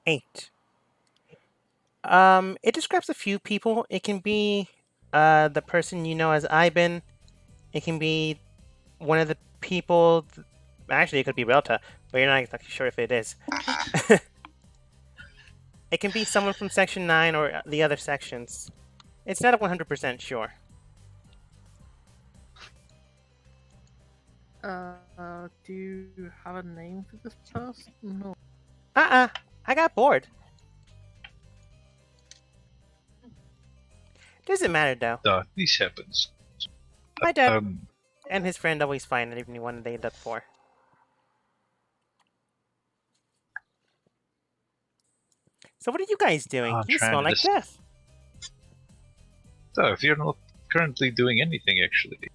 8. It describes a few people. It can be the person you know as Ivan. It can be one of the people. Actually, it could be Relta, but you're not exactly sure if it is. It can be someone from Section 9 or the other sections. It's not 100% sure. Do you have a name for this person? No. I got bored. Doesn't matter though. This happens. My dad and his friend always find anyone they look for. So what are you guys doing? You smell like death. So, if you're not currently doing anything, actually.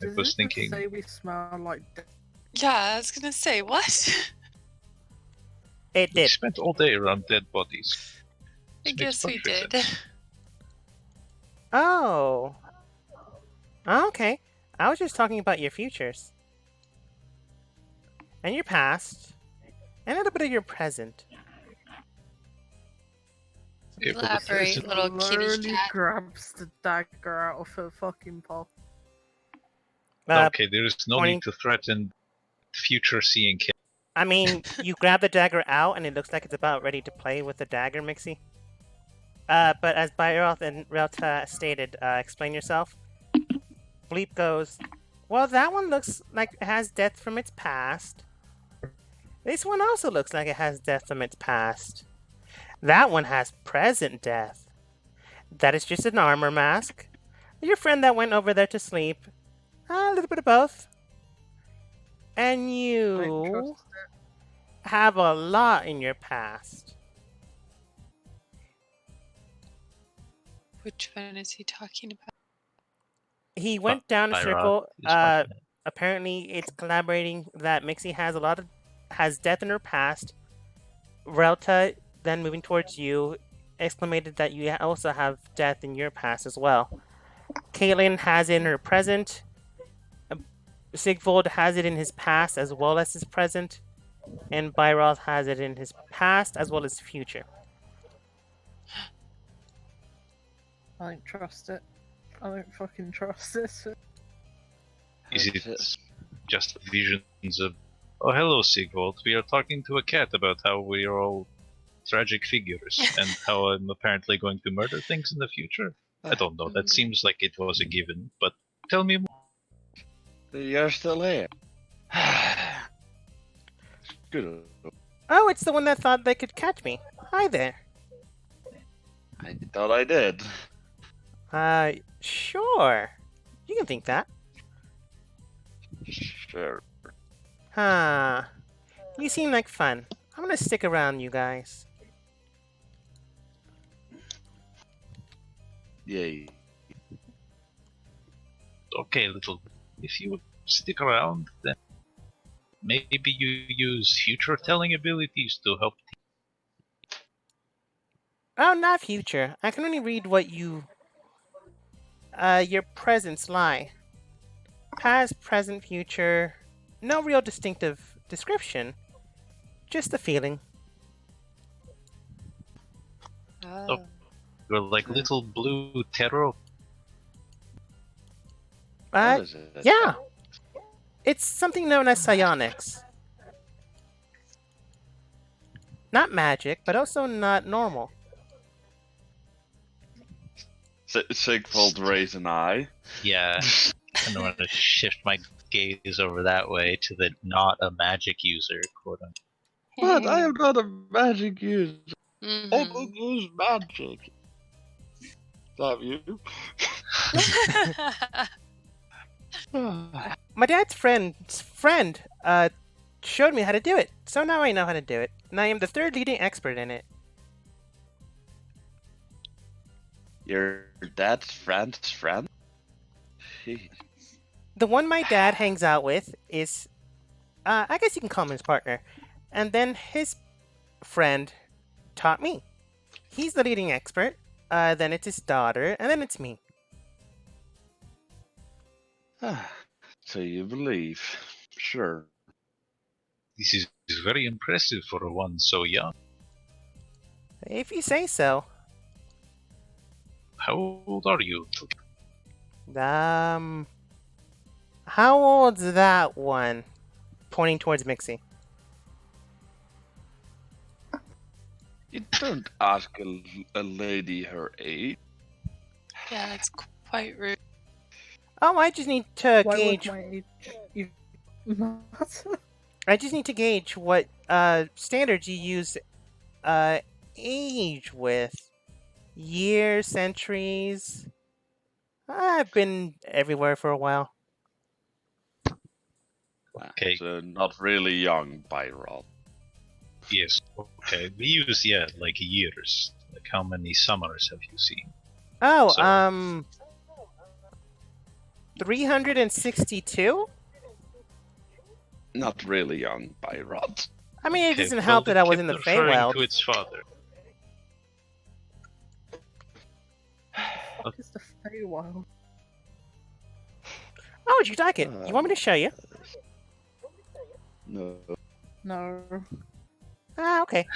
Does I was it thinking. say we smell like death? Yeah, I was gonna say, what? It We did. spent all day around dead bodies. I guess we did. Oh. Okay. I was just talking about your futures. And your past. And a little bit of your present. Okay, Elaborate, little kitty Slowly cat. grabs the dagger out of her fucking pocket. Okay, there is no pointing- need to threaten future-seeing cat. I mean, you grab the dagger out, and it looks like it's about ready to play with the dagger, Mixie. But as Bairoth and Relta stated, explain yourself. Bleep goes, well, that one looks like it has death from its past. This one also looks like it has death from its past. That one has present death. That is just an armor mask. Your friend that went over there to sleep. A little bit of both. And you have a lot in your past. Which one is he talking about? He went down a circle. Apparently, it's collaborating that Mixie has death in her past. Relta, then moving towards you, exclamated that you also have death in your past as well. Caitlin has it in her present. Sigvold has it in his past as well as his present. And Bairoth has it in his past as well as future. I don't trust it. I don't fucking trust this. Is it just visions of, oh hello Sigvold, we are talking to a cat about how we are all tragic figures and how I'm apparently going to murder things in the future? I don't know, that seems like it was a given, but tell me more. You're still here. Good. Oh, it's the one that thought they could catch me. Hi there. I thought I did. Sure. You can think that. Sure. Huh. You seem like fun. I'm gonna stick around, you guys. Yay. Okay, if you would stick around, then maybe you use future telling abilities to help. Oh, not future. I can only read what your presents lie. Past, present, future. No real distinctive description. Just a feeling. Oh. You're like little blue tarot. What is it? Yeah. It's something known as psionics. Not magic, but also not normal. Sigvold raise an eye. Yeah. I don't want to shift my gaze over that way to the not a magic user, quote unquote. What? I am not a magic user. Mm-hmm. I don't use magic. Damn you. My dad's friend showed me how to do it, so now I know how to do it, and I am the third leading expert in it. Your dad's friend's friend? Jeez. The one my dad hangs out with is, I guess you can call him his partner, and then his friend taught me. He's the leading expert, then it's his daughter, and then it's me. So you believe. Sure. This is very impressive for one so young. If you say so. How old are you? How old's that one? Pointing towards Mixie. You don't ask a lady her age. Yeah, that's quite rude. Oh, I just need to Why gauge. would my age even matter? I just need to gauge what standards you use age with. Years, centuries. I've been everywhere for a while. Okay. So not really young, Byrod. Yes. Okay. We use like years. Like how many summers have you seen? Oh, So- 362? Not really young, Byrod. I mean, it Okay, doesn't well, help they that I was kept in the referring Feywild. to its father. What is the Feywild? Oh, you like it? You want me to show you? No. No. Ah, okay.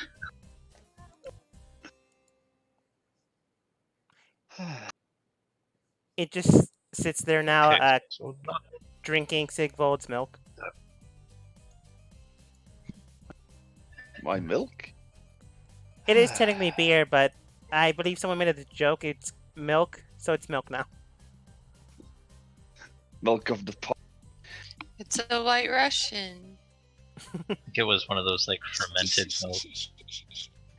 It just sits there now, Okay, so not drinking Sigvold's milk. My milk? It is technically beer, but I believe someone made a joke. It's milk, so it's milk now. Milk of the pot. It's a White Russian. think it was one of those like fermented milk.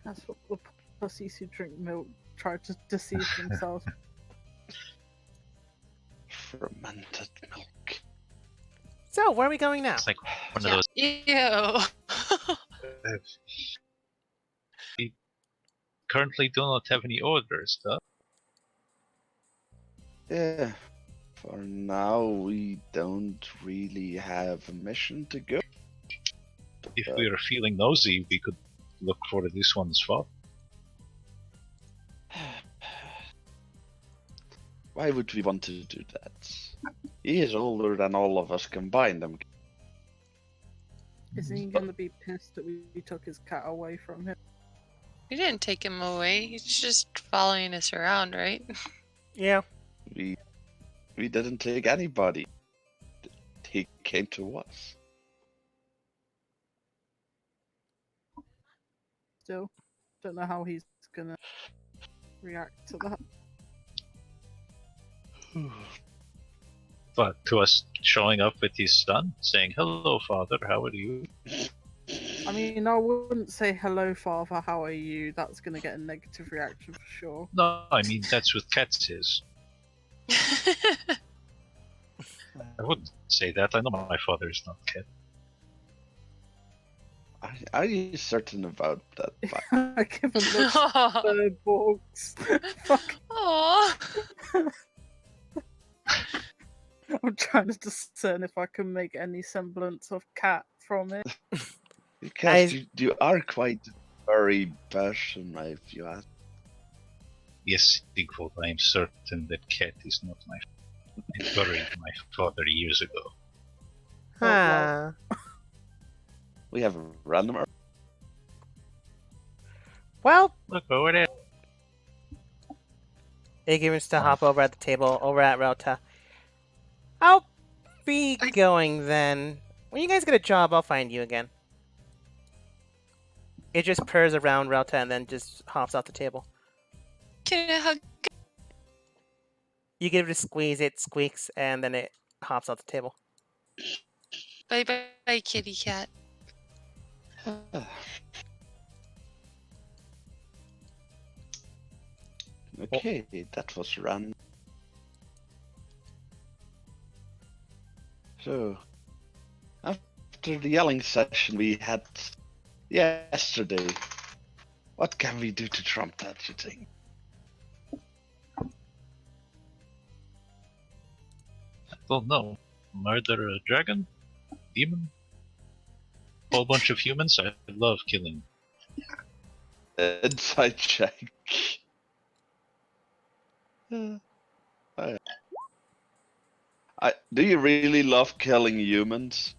That's what the pussies who drink milk try to deceive themselves. Fermented milk. So, where are we going now? It's like one of those. Ew. We currently do not have any orders, though. Yeah. For now, we don't really have a mission to go. If we are feeling nosy, we could look for this one's father. Why would we want to do that? He is older than all of us combined. Isn't he gonna be pissed that we took his cat away from him? We didn't take him away. He's just following us around, right? Yeah. We didn't take anybody. He came to us. Still, don't know how he's gonna react to that. But to us showing up with his son, saying, "Hello, father, how are you?" I mean, I wouldn't say hello, father. How are you? That's gonna get a negative reaction for sure. No, I mean that's what Cat says. I wouldn't say that. I know my father is not Cat. Are you certain about that? I give him the bird box. Fuck. Aww. I'm trying to discern if I can make any semblance of cat from it. Because you are quite a furry person, if you ask. Yes, Sigvald, I am certain that Cat is not my father. I buried my father years ago. Huh. We have a random. Well, Look over there. Igor's to hop over at the table over at Rota. I'll be going then. When you guys get a job, I'll find you again. It just purrs around Rota and then just hops off the table. Can I hug? You give it a squeeze, it squeaks, and then it hops off the table. Bye bye, kitty cat. Okay, that was random. So, after the yelling session we had yesterday, what can we do to trump that, you think? I don't know. Murder a dragon? Demon? Whole bunch of humans? I love killing. Inside check. Do you really love killing humans?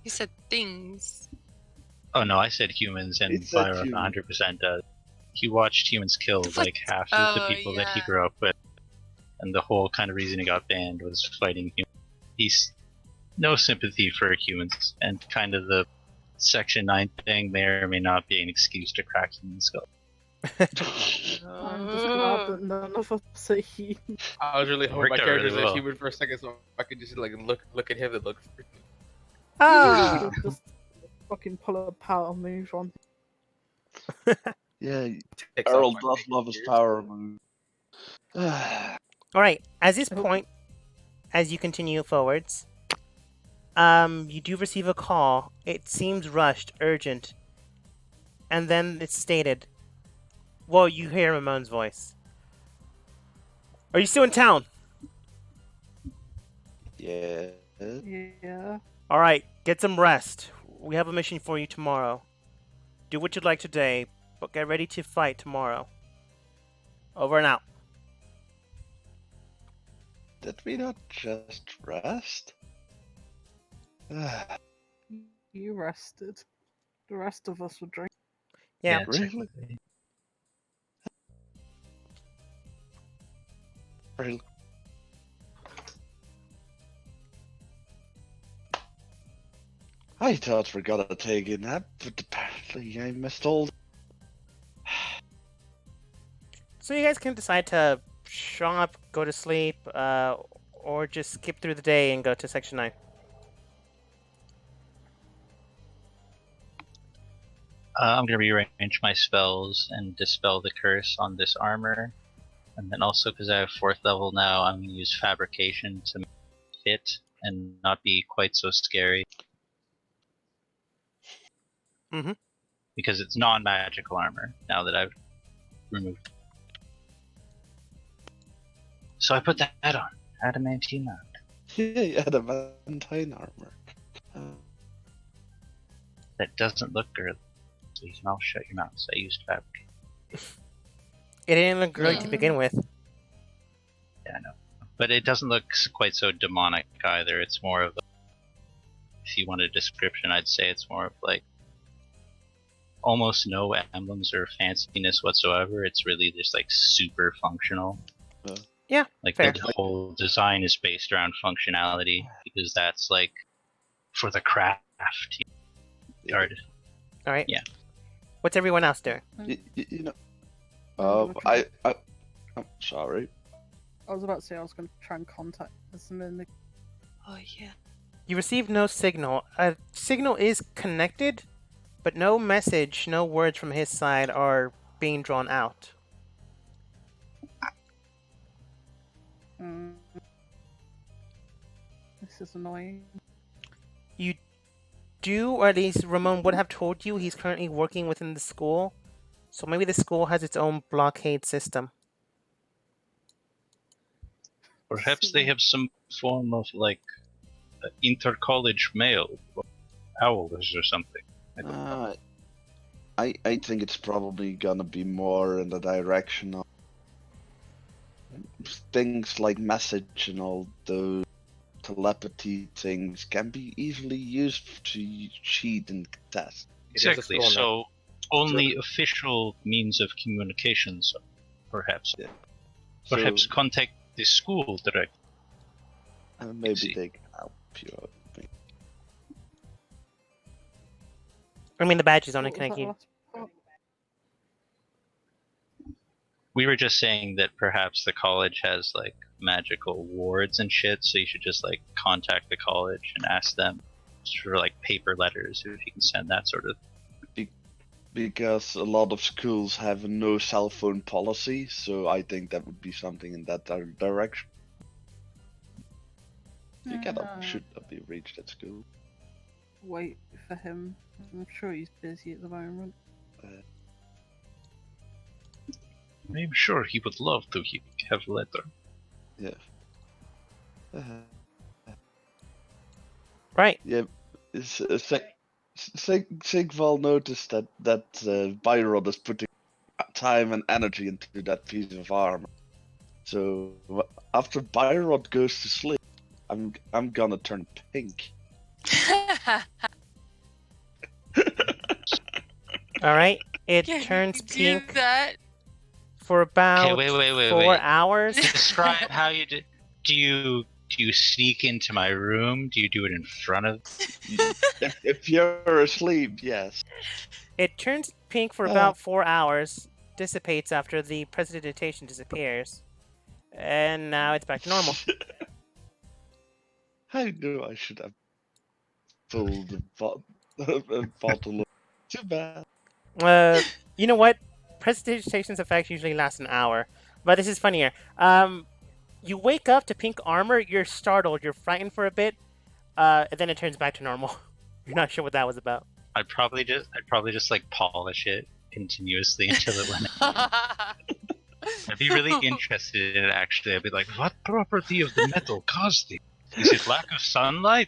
He said things. Oh no, I said humans, and It said Byron human. 100% does. he watched humans kill What? like half of the Oh, people that he yeah. grew up with, and the whole kind of reason he got banned was fighting humans. He's no sympathy for humans, and kind of the Section 9 thing may or may not be an excuse to crack human skull. I'm just glad that none of us are human. I was really hoping Worked my out character really was well. human for a second, so I could just like look at him and look. Ah! Just fucking pull a power move on. Yeah, Takes Earl off my does love his fingers. power move. Alright, at this I hope- point, as you continue forwards, you do receive a call. It seems rushed, urgent. And then it's stated, well, you hear Ramon's voice. Are you still in town? Yeah. Yeah. Alright, get some rest. We have a mission for you tomorrow. Do what you'd like today, but get ready to fight tomorrow. Over and out. Did we not just rest? You rested. The rest of us were drinking. Yeah. Really? technically. Really? I thought we were gonna take a nap, but apparently I missed all. So you guys can decide to show up, go to sleep, or just skip through the day and go to Section 9. I'm gonna rearrange my spells and dispel the curse on this armor, and then also because I have 4th level now, I'm gonna use fabrication to make it fit and not be quite so scary. Mhm. Because it's non-magical armor now that I've removed. So I put that on. Adamantine armor. Yeah, adamantine armor. That doesn't look girly. So you can all shut your mouths. I used fabric. It didn't look girly to begin with. Yeah, I know. But it doesn't look quite so demonic either. It's more of a, if you want a description, I'd say it's more of like almost no emblems or fanciness whatsoever. It's really just like super functional. Yeah, Like fair. the whole design is based around functionality because that's like for the craft. The artist. Alright. Yeah. What's everyone else doing? You know. Okay. I'm sorry. I was about to say I was going to try and contact them in the. Oh, yeah. You receive no signal. A signal is connected, but no message, no words from his side are being drawn out. This is annoying. You do, or at least Ramon would have told you, he's currently working within the school. So maybe the school has its own blockade system. Perhaps they have some form of like inter-college mail, owls or something. I don't know. I think it's probably gonna be more in the direction of things like message and all those telepathy things can be easily used to cheat and test. It is a Exactly. school now. So only official means of communications, perhaps. Yeah. Perhaps So, contact the school directly. maybe see. they can help you out. I mean, the badge is on it. What Can I was that keep? last part? We were just saying that perhaps the college has like magical wards and shit, so you should just like contact the college and ask them for like paper letters if you can send that sort of. Because a lot of schools have a no cell phone policy, so I think that would be something in that direction. You cannot should not be reached at school. Wait for him. I'm sure he's busy at the moment. I'm sure he would love to have a letter. Right. Yeah, Sigval noticed that Byron is putting time and energy into that piece of armor. So after Byron goes to sleep, I'm gonna turn pink. All right. It Can turns you do pink that? for about wait, 4 hours. Describe how you do. Do you sneak into my room? Do you do it in front of? If you're asleep, yes. It turns pink for about 4 hours, dissipates after the precipitation disappears, and now it's back to normal. I knew I should have pulled a bottle of. Too bad. You know what? Precipitation's effect usually lasts an hour, but this is funnier. You wake up to pink armor, you're startled, you're frightened for a bit, and then it turns back to normal. You're not sure what that was about. I'd probably just like polish it continuously until it went. I'd be really interested in it actually. I'd be like, what property of the metal caused it? Is it lack of sunlight?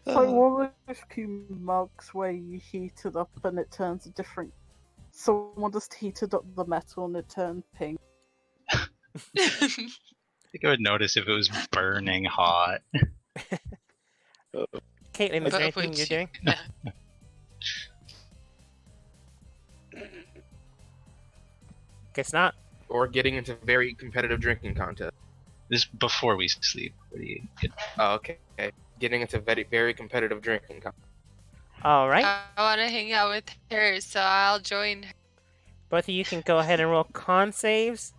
So one of those few mugs where you heat it up and it turns a different. Someone just heated up the metal and it turned pink. I think I would notice if it was burning hot. Caitlin, is there But anything would you're doing? No. Guess not. Or getting into very competitive drinking contest. This before we sleep. What do you? Oh, okay. Getting into very, very competitive drinking contest. Alright. I want to hang out with her, so I'll join her. Both of you can go ahead and roll con saves.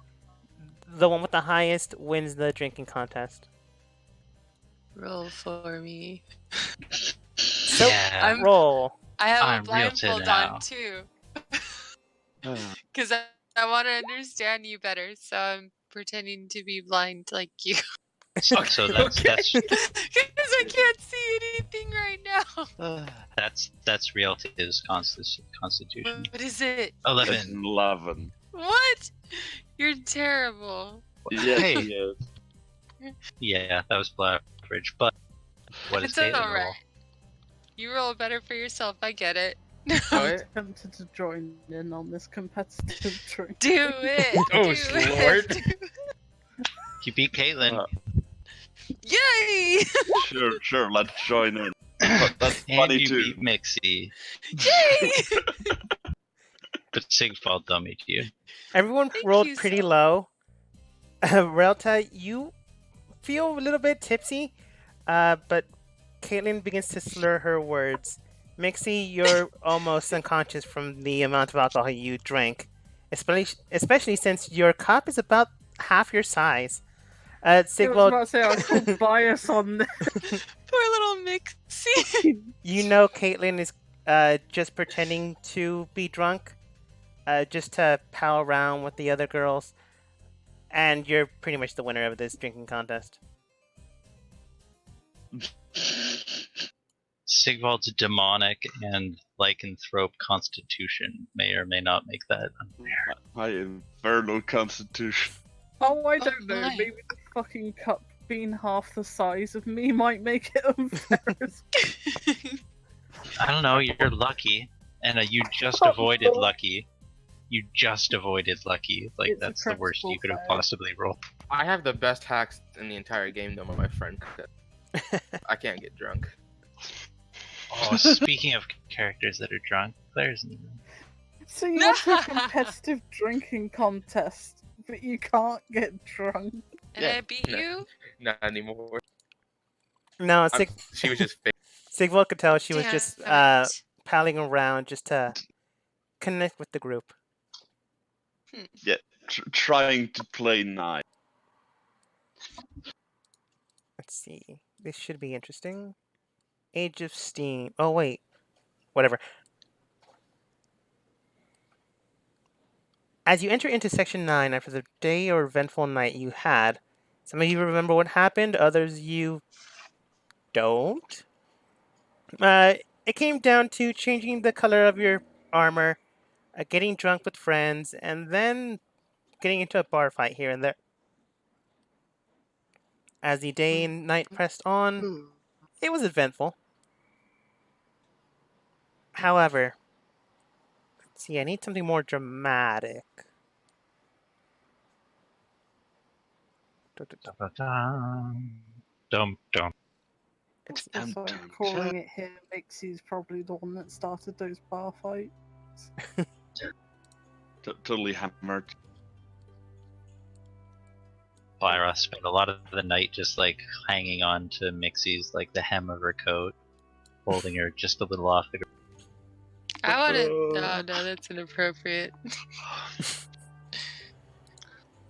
The one with the highest wins the drinking contest. Roll for me. So, Yeah. roll. I have I'm a blindfold real now. on too. Ah, Because I want to understand you better, so I'm pretending to be blind like you. So that's Because I can't see anything right now. that's real to his constitution. What is it? 11. 11. What? You're terrible. Yes, Hey. yes. Yeah, that was below average. But what is It's Caitlin alright. roll? You roll better for yourself. I get it. I'm tempted to join in on this competitive drink. Do it. Oh, do Lord. it. You beat Caitlin. Yay! Sure, let's join in. That's And funny you too. beat Mixie. Yay! But Sigfald dummied you. Everyone Thank rolled you pretty so- low. Relta, you feel a little bit tipsy, but Caitlin begins to slur her words. Mixie, you're almost unconscious from the amount of alcohol you drank, especially since your cup is about half your size. I was Sigvald, about to say I called bias on this. Poor little Mixie. you know Caitlin is just pretending to be drunk, just to pal around with the other girls, and you're pretty much the winner of this drinking contest. Sigvald's demonic and lycanthrope constitution may or may not make that unfair. My infernal constitution. Oh, I don't know. my. Maybe the fucking cup being half the size of me might make it unfair. I don't know, you're lucky. And you just Oh, avoided no. lucky. You just avoided lucky. Like, It's a that's the worst you could have critical fail. possibly rolled. I have the best hacks in the entire game, though, my friend. I can't get drunk. Oh, speaking of characters that are drunk, Claire's in the room. So you want a competitive drinking contest, but you can't get drunk. And Yeah. I beat No. you? Not anymore. No, She was just fake. Sigvald could tell she was Damn just it. palling around just to connect with the group. Trying to play nice. Let's see. This should be interesting. Age of Steam. Oh, wait. Whatever. As you enter into Section 9 after the day or eventful night you had, some of you remember what happened, others you don't. It came down to changing the color of your armor, getting drunk with friends, and then getting into a bar fight here and there. As the day and night pressed on, it was eventful. However, let's see, I need something more dramatic. Dum dum. It's I'm Also, too calling it here, Mixie's probably the one that started those bar fights. totally hammered. Lyra spent a lot of the night just like hanging on to Mixie's like the hem of her coat, holding her just a little off the ground. I want to. No, that's inappropriate.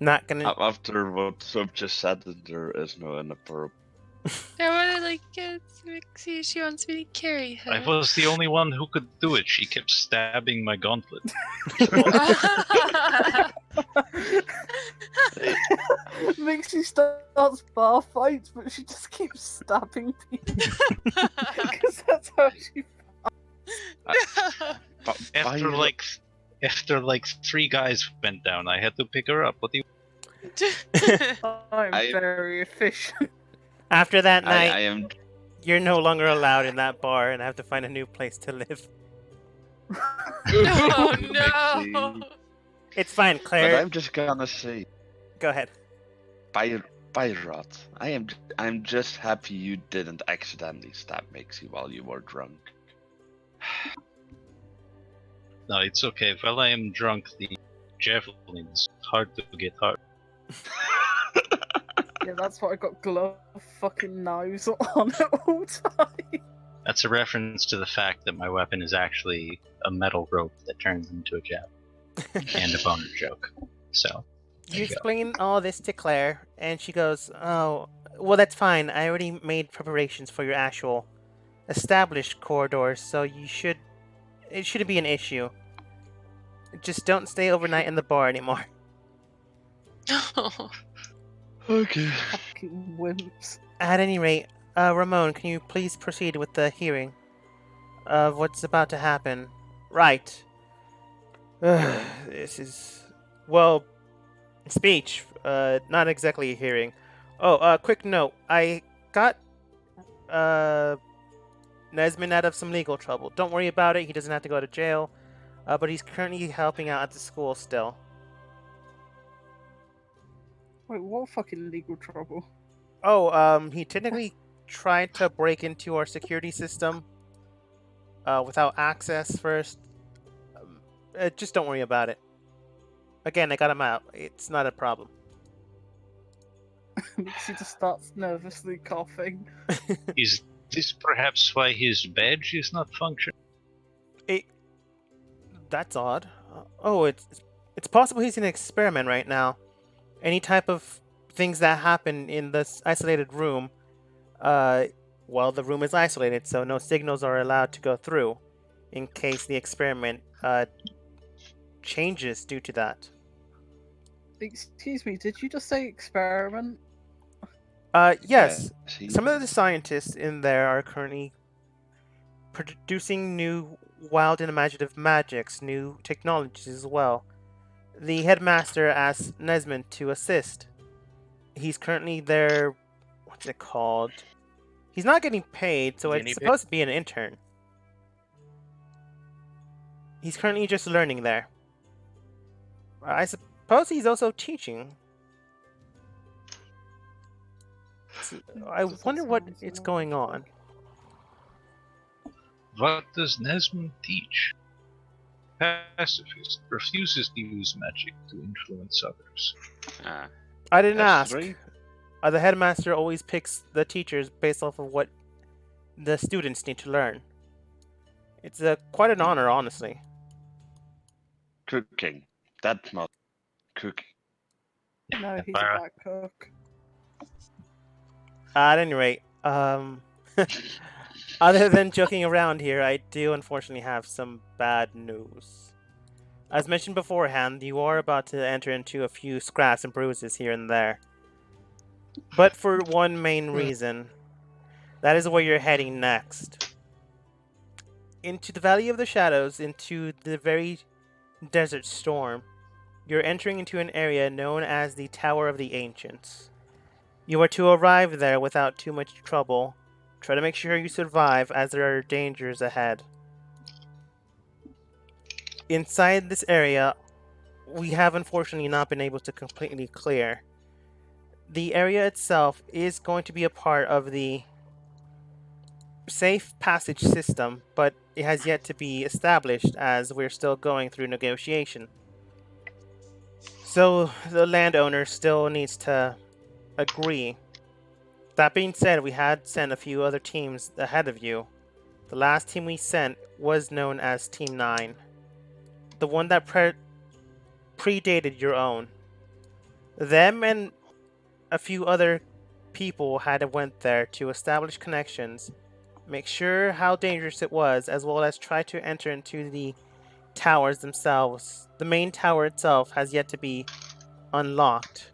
not gonna. After what Soap just said, there is no inappropriate. I want to like get Mixie. She wants me to carry her. I was the only one who could do it. She kept stabbing my gauntlet. Mixie starts bar fights, but she just keeps stabbing people. Because that's how she. After like 3 guys went down, I had to pick her up. What do you? I'm I- very efficient. After that night, I am. you're no longer allowed in that bar and have to find a new place to live. Oh no! It's fine, But Claire. I'm just gonna say, Go ahead. Byrod, I'm just happy you didn't accidentally stab Mixie while you were drunk. No, it's okay. While I am drunk, the javelin is hard to get hard. Yeah, that's why I got glove fucking knives on at all time. That's a reference to the fact that my weapon is actually a metal rope that turns into a javelin and a boner joke. So You explain all this to Claire, and she goes, "Oh, well, that's fine. I already made preparations for your actual established corridors, so it shouldn't be an issue. Just don't stay overnight in the bar anymore." Okay. Fucking wimps. At any rate, Ramon, can you please proceed with the hearing of what's about to happen? Right. This is, well, speech, not exactly a hearing. Oh, quick note. I got, Nesmond out of some legal trouble. Don't worry about it. He doesn't have to go to jail. But he's currently helping out at the school still. Wait, what fucking legal trouble? Oh, he technically tried to break into our security system without access first. Just don't worry about it. Again, I got him out. It's not a problem. Mixie just starts nervously coughing. Is this perhaps why his badge is not functioning? That's odd. Oh, it's possible he's in an experiment right now. Any type of things that happen in this isolated room, well, the room is isolated, so no signals are allowed to go through in case the experiment changes due to that. Excuse me, did you just say experiment? Yes. See? Some of the scientists in there are currently producing new wild and imaginative magics, new technologies as well. The headmaster asked Nesmond to assist. He's currently their, what's it called? He's not getting paid, so Guinea it's pig? supposed to be an intern. He's currently just learning there. I suppose he's also teaching. I Does that wonder what sound is like- going on. What does Nesmond teach? Pacifist, refuses to use magic to influence others. I didn't That's ask. right. The headmaster always picks the teachers based off of what the students need to learn. It's quite an honor, honestly. Cooking. That's not cooking. No, he's Lara. a bad cook. At any rate, other than joking around here, I do unfortunately have some bad news. As mentioned beforehand, you are about to enter into a few scraps and bruises here and there. But for one main reason. That is where you're heading next. Into the Valley of the Shadows, into the very Desert Storm. You're entering into an area known as the Tower of the Ancients. You are to arrive there without too much trouble. Try to make sure you survive, as there are dangers ahead. Inside this area, we have unfortunately not been able to completely clear. The area itself is going to be a part of the safe passage system, but it has yet to be established as we're still going through negotiation. So the landowner still needs to agree. That being said, we had sent a few other teams ahead of you. The last team we sent was known as Team 9. The one that predated your own. Them and a few other people had went there to establish connections, make sure how dangerous it was, as well as try to enter into the towers themselves. The main tower itself has yet to be unlocked.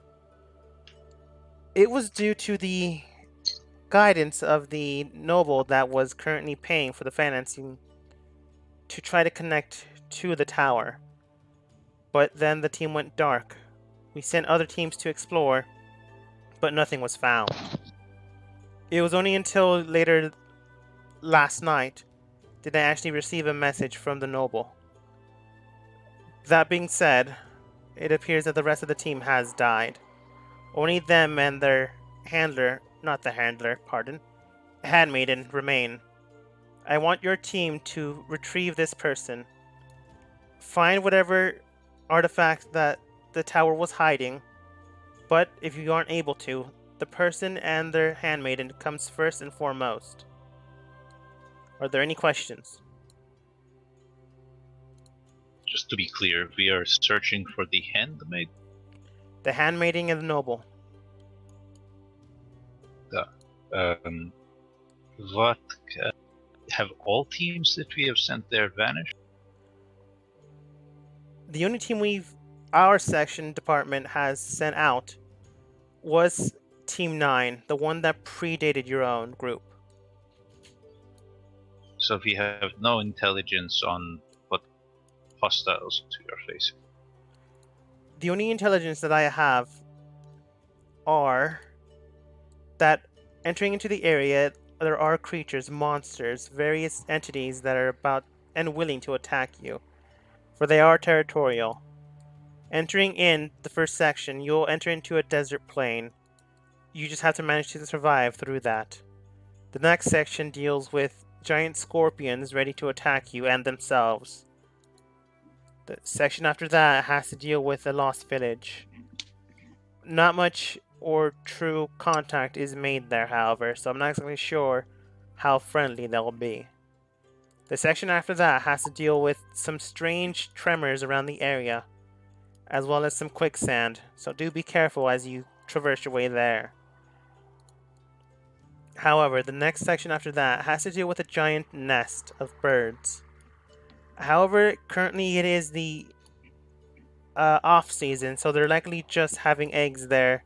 It was due to the guidance of the noble that was currently paying for the financing to try to connect to the tower. But then the team went dark. We sent other teams to explore, but nothing was found. It was only until later last night did I actually receive a message from the noble. That being said, it appears that the rest of the team has died. Only them and their handmaiden remain. I want your team to retrieve this person. Find whatever artifact that the tower was hiding, but if you aren't able to, the person and their handmaiden comes first and foremost. Are there any questions? Just to be clear, we are searching for the handmaid. The handmaiden and the noble. What have all teams that we have sent there vanished? The only team our section department has sent out was Team 9, the one that predated your own group. So we have no intelligence on what hostiles we are facing. The only intelligence that I have are that entering into the area, there are creatures, monsters, various entities that are about and willing to attack you, for they are territorial. Entering in the first section, you'll enter into a desert plain. You just have to manage to survive through that. The next section deals with giant scorpions ready to attack you and themselves. The section after that has to deal with a lost village. Not much or true contact is made there, however, so I'm not exactly sure how friendly they'll be. The section after that has to deal with some strange tremors around the area, as well as some quicksand, so do be careful as you traverse your way there. However, the next section after that has to deal with a giant nest of birds. However, currently it is the off season, so they're likely just having eggs there,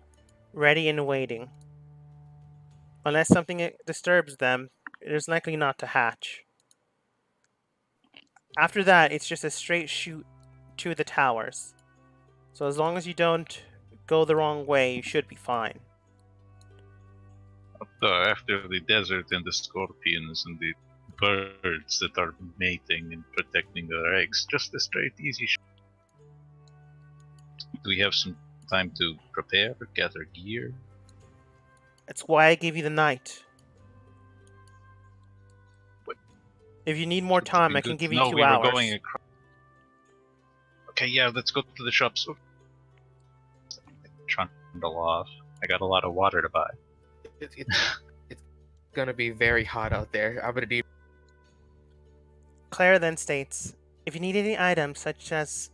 ready and waiting. Unless something disturbs them, it is likely not to hatch. After that, it's just a straight shoot to the towers. So as long as you don't go the wrong way, you should be fine. After the desert and the scorpions and the birds that are mating and protecting their eggs, just a straight easy shot. Do we have some time to prepare, gather gear? That's why I gave you the night. What? If you need more time, I can give you 2 we hours. Were going across. Okay, yeah, let's go to the shops. Trundle off. I got a lot of water to buy. It's gonna be very hot out there. I'm gonna need. Claire then states, if you need any items such as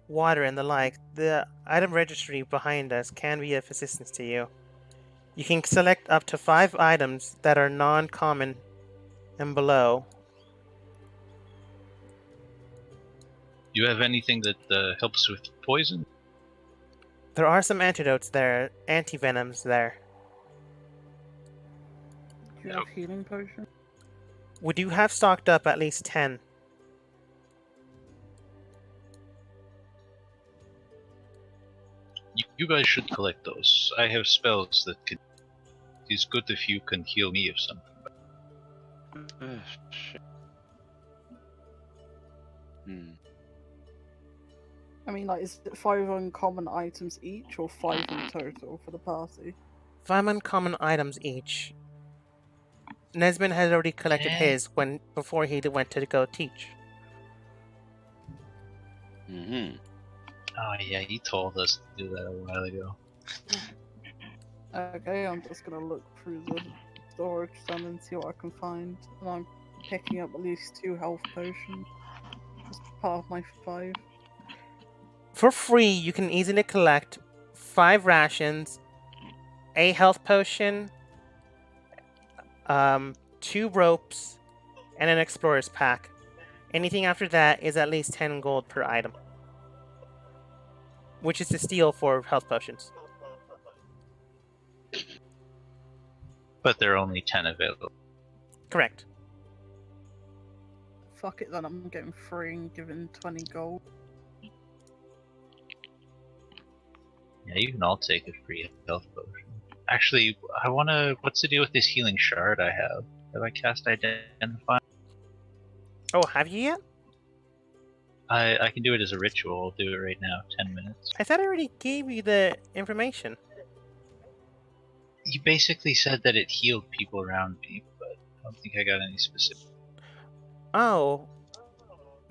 water and the like, the item registry behind us can be of assistance to you. You can select up to 5 items that are non-common and below. You have anything that helps with poison? There are some antidotes there, anti-venoms there. Do you have healing potion? We do have stocked up at least 10. You guys should collect those. I have spells that can. It's good if you can heal me of something. Shit. I mean, like, is it 5 uncommon items each, or 5 in total for the party? 5 uncommon items each. Nesbin had already collected Okay. his before he went to go teach. Mm-hmm. Oh yeah, you told us to do that a while ago. Okay, I'm just gonna look through the storage then and see what I can find. And I'm picking up at least 2 health potions. As part of my 5. For free, you can easily collect 5 rations, a health potion, 2 ropes, and an explorer's pack. Anything after that is at least 10 gold per item, which is to steal for health potions. But there are only 10 available. Correct. Fuck it then, I'm getting 3 and giving 20 gold. Yeah, you can all take a free health potion. Actually, I wanna. What's the deal with this healing shard I have? Have I cast Identify? Oh, have you yet? I can do it as a ritual. I'll do it right now. 10 minutes. I thought I already gave you the information. You basically said that it healed people around me, but I don't think I got any specific. Oh,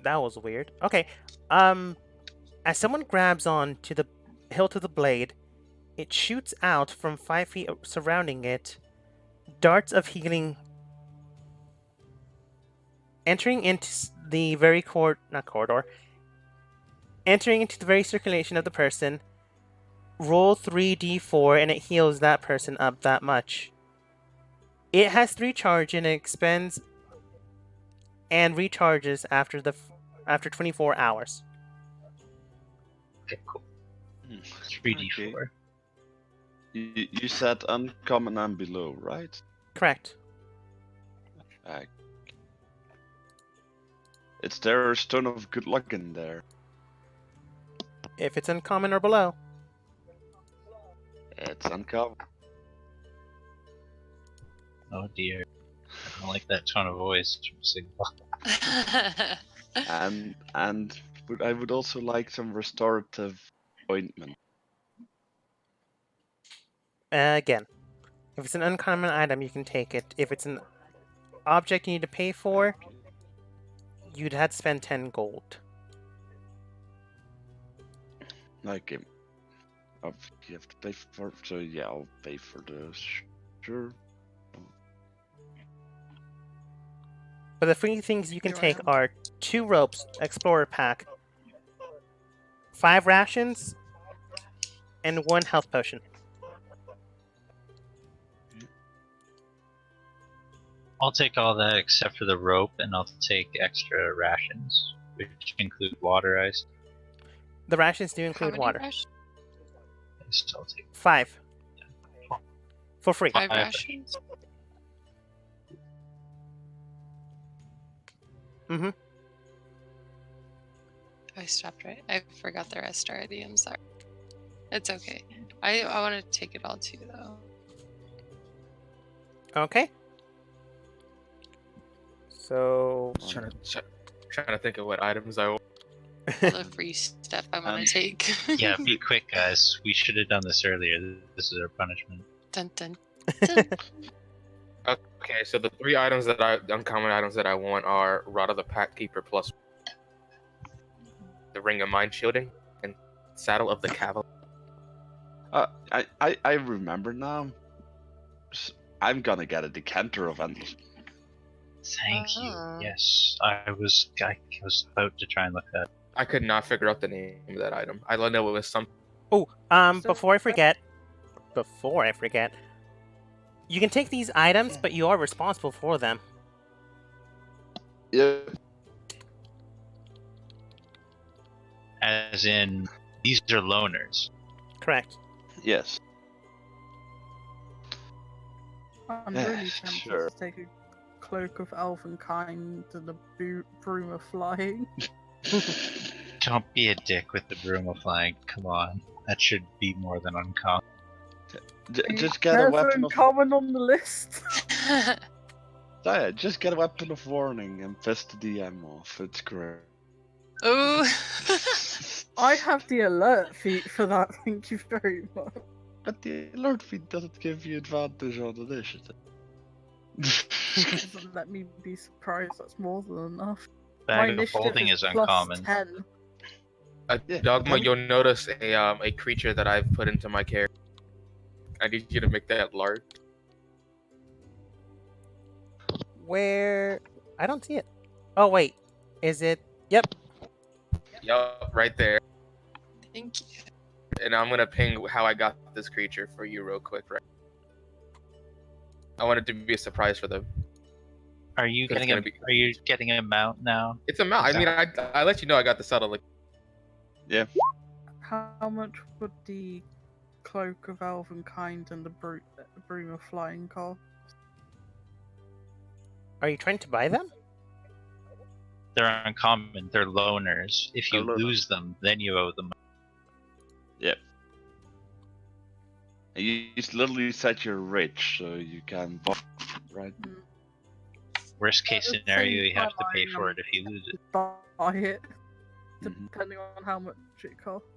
that was weird. Okay, as someone grabs on to the hilt of the blade, it shoots out from 5 feet surrounding it, darts of healing entering into the very entering into the very circulation of the person. Roll 3d4 and it heals that person up that much. It has 3 charge and it expends and recharges after 24 hours. Okay, cool. 3d4. Okay. You said uncommon and below, right? Correct. Is there a stone of good luck in there? If it's uncommon or below. It's uncommon. Oh dear. I don't like that tone of voice from Sigval. And I would also like some restorative ointment. Again, if it's an uncommon item, you can take it. If it's an object you need to pay for, you'd have to spend 10 gold. Like, you have to pay for. So yeah, I'll pay for this. Sure. But the free things you can You're take welcome. are 2 ropes, explorer pack, 5 rations, and 1 health potion. I'll take all that except for the rope, and I'll take extra rations, which include water ice. The rations do How include many water. rations? I'll take 5. For free. 5 Five. rations? Mm-hmm. I stopped right. I forgot the rest already. I'm sorry. It's okay. I want to take it all too, though. Okay. So... Trying to think of what items I want. All the free stuff I want to take. Yeah, be quick, guys. We should have done this earlier. This is our punishment. Dun dun. Okay, so the 3 items the uncommon items that I want are Rod of the Pack Keeper plus the Ring of Mind Shielding and Saddle of the Cavalry. I remember now. I'm gonna get a decanter of endless. Thank you. Ah. Yes, I was about to try and look that. I could not figure out the name of that item. I know it was some. Oh, So- before I forget, you can take these items, but you are responsible for them. Yeah. As in, these are loaners. Correct. Yes. I'm Yeah, really tempted sure. to take a cloak of elvenkind and a broom of flying. Don't be a dick with the broom of flying. Come on, that should be more than uncommon. Just get a There's weapon of. uncommon on the list. Yeah, just get a weapon of warning and piss the DM off. It's great. Ooh. I have the alert feat for that, thank you very much. But the alert feed doesn't give you advantage on initiative. doesn't let me be surprised. That's more than enough. My Bag of initiative holding is plus uncommon. 10. Yeah, Dogma, then- you'll notice a creature that I've put into my character. I need you to make that large. Where? I don't see it. Oh wait, is it? Yep. Yup, right there. Thank you. And I'm gonna ping how I got this creature for you real quick, right? I want it to be a surprise for them. Are you It's getting gonna a? be- Are you getting a mount now? It's a mount. I mean, I let you know I got the subtle. Like, Yeah. How much would the Cloak of Elvenkind and the Broom of Flying cost? Are you trying to buy them? They're uncommon. They're loners. If you They're loners. lose them, then you owe them. Yep. And you just literally said you're rich, so you can buy, right? Worst case At the scenario, same you have to time, pay for it if you lose it. Buy it, Mhm. depending on how much it costs.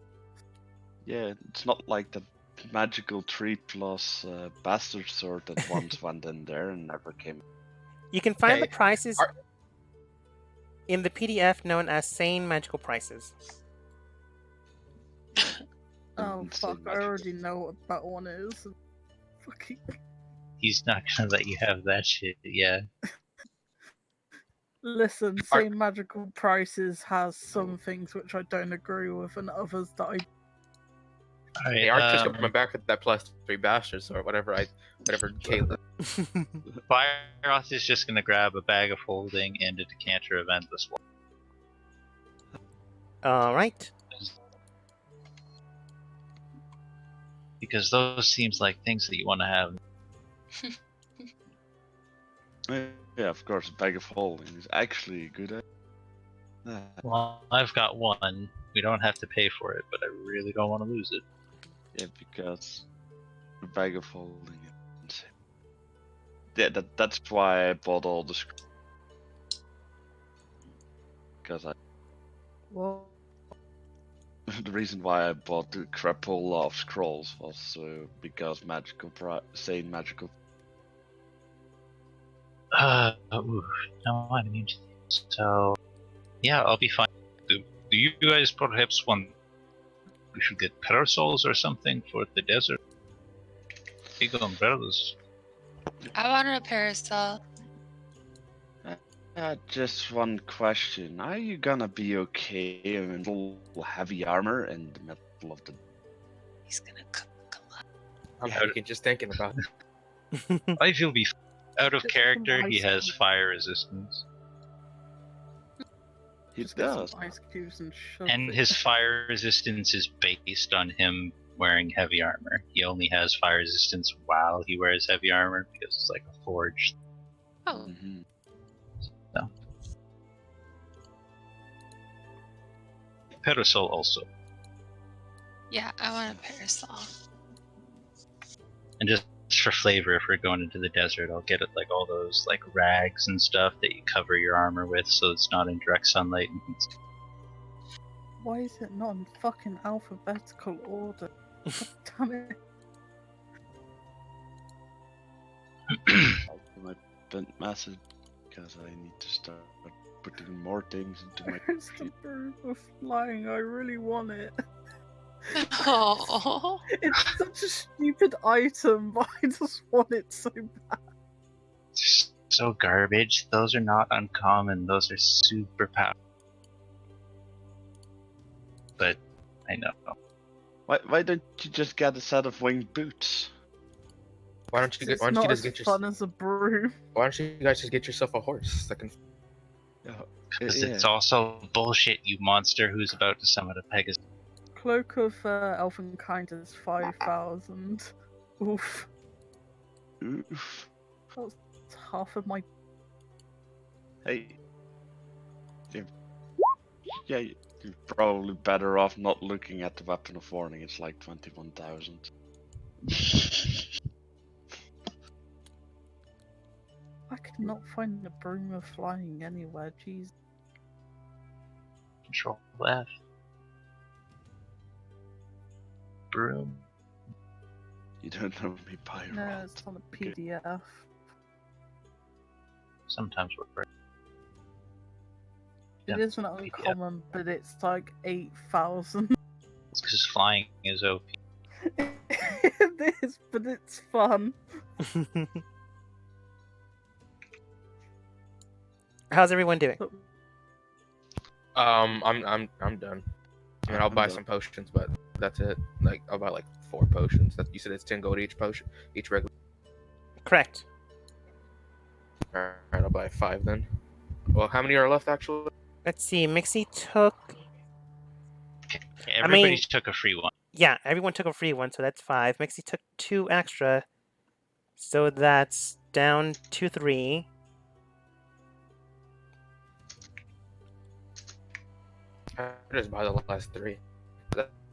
Yeah, it's not like the magical 3+ bastard sword that once went in there and never came. You can find the Okay. prices Are- in the PDF known as Sane Magical Prices. Oh Insane fuck! I magical. already know what that one is. Fucking. He's not gonna let you have that shit. Yeah. Listen, Are- same magical prices has some things which I don't agree with, and others that I. All hey, right. Archer's coming back with that +3 bastards or whatever Caleb. Byroth is just gonna grab a bag of holding and a decanter of endless water. All right. Because those seems like things that you want to have. Yeah, of course, a bag of holding is actually a good idea. Well, I've got one. We don't have to pay for it, but I really don't want to lose it. Yeah, because a bag of holding. Yeah, that's why I bought all the. Because Well, the reason why I bought the crapola of scrolls was because sane magical. Ooh, no, I'm immune to these. So, yeah, I'll be fine. Do you guys perhaps want we should get parasols or something for the desert? Big umbrellas. I wanted a parasol. Just one question: are you gonna be okay in full heavy armor in the middle of the? He's gonna cook a lot. I'm Yeah. thinking, just thinking about it. I feel be out of Just character. some He ice has cubes. fire resistance, He just get some does. ice cubes and shove and it. his fire resistance is based on him wearing heavy armor. He only has fire resistance while he wears heavy armor because it's like a forged. Oh, hmm Parasol also. yeah, I want a parasol. And just for flavor, if we're going into the desert, I'll get it like all those like rags and stuff that you cover your armor with, so it's not in direct sunlight. And it's... Why is it not in fucking alphabetical order? God damn it. My bent message because I need to start putting more things into my. Where's the Broom of Flying? I really want it. Oh, It's such a stupid item, but I just want it so bad. It's so garbage. Those are not uncommon. Those are super powerful. But I know. Why don't you just get a set of winged boots? Why don't you It's just not as get your, fun as a broom. Why don't you guys just get yourself a horse that can? Because it's also bullshit, you monster who's about to summon a Pegasus. Cloak of Elvenkind is 5,000. Oof. Oof. That's half of my. Hey. Yeah, you're probably better off not looking at the Weapon of Warning. It's like 21,000. I cannot find the Broom of Flying anywhere, jeez. Control F. Broom. You don't know me, Pyro. No, it's on a PDF. sometimes work great. It Yeah. isn't uncommon, but it's like 8,000. It's because flying is OP. It is, but it's fun. How's everyone doing? I'm done. I mean, I'll I'm buy done. some potions, but that's it. Like, I'll buy like 4 potions. You said it's 10 gold each potion, each regular. Correct. Alright, I'll buy 5 then. Well, how many are left actually? Let's see. Mixie took. Everybody mean- took a free one. Yeah, everyone took a free one, so that's 5. Mixie took 2 extra, so that's down to 3. I just buy the last 3.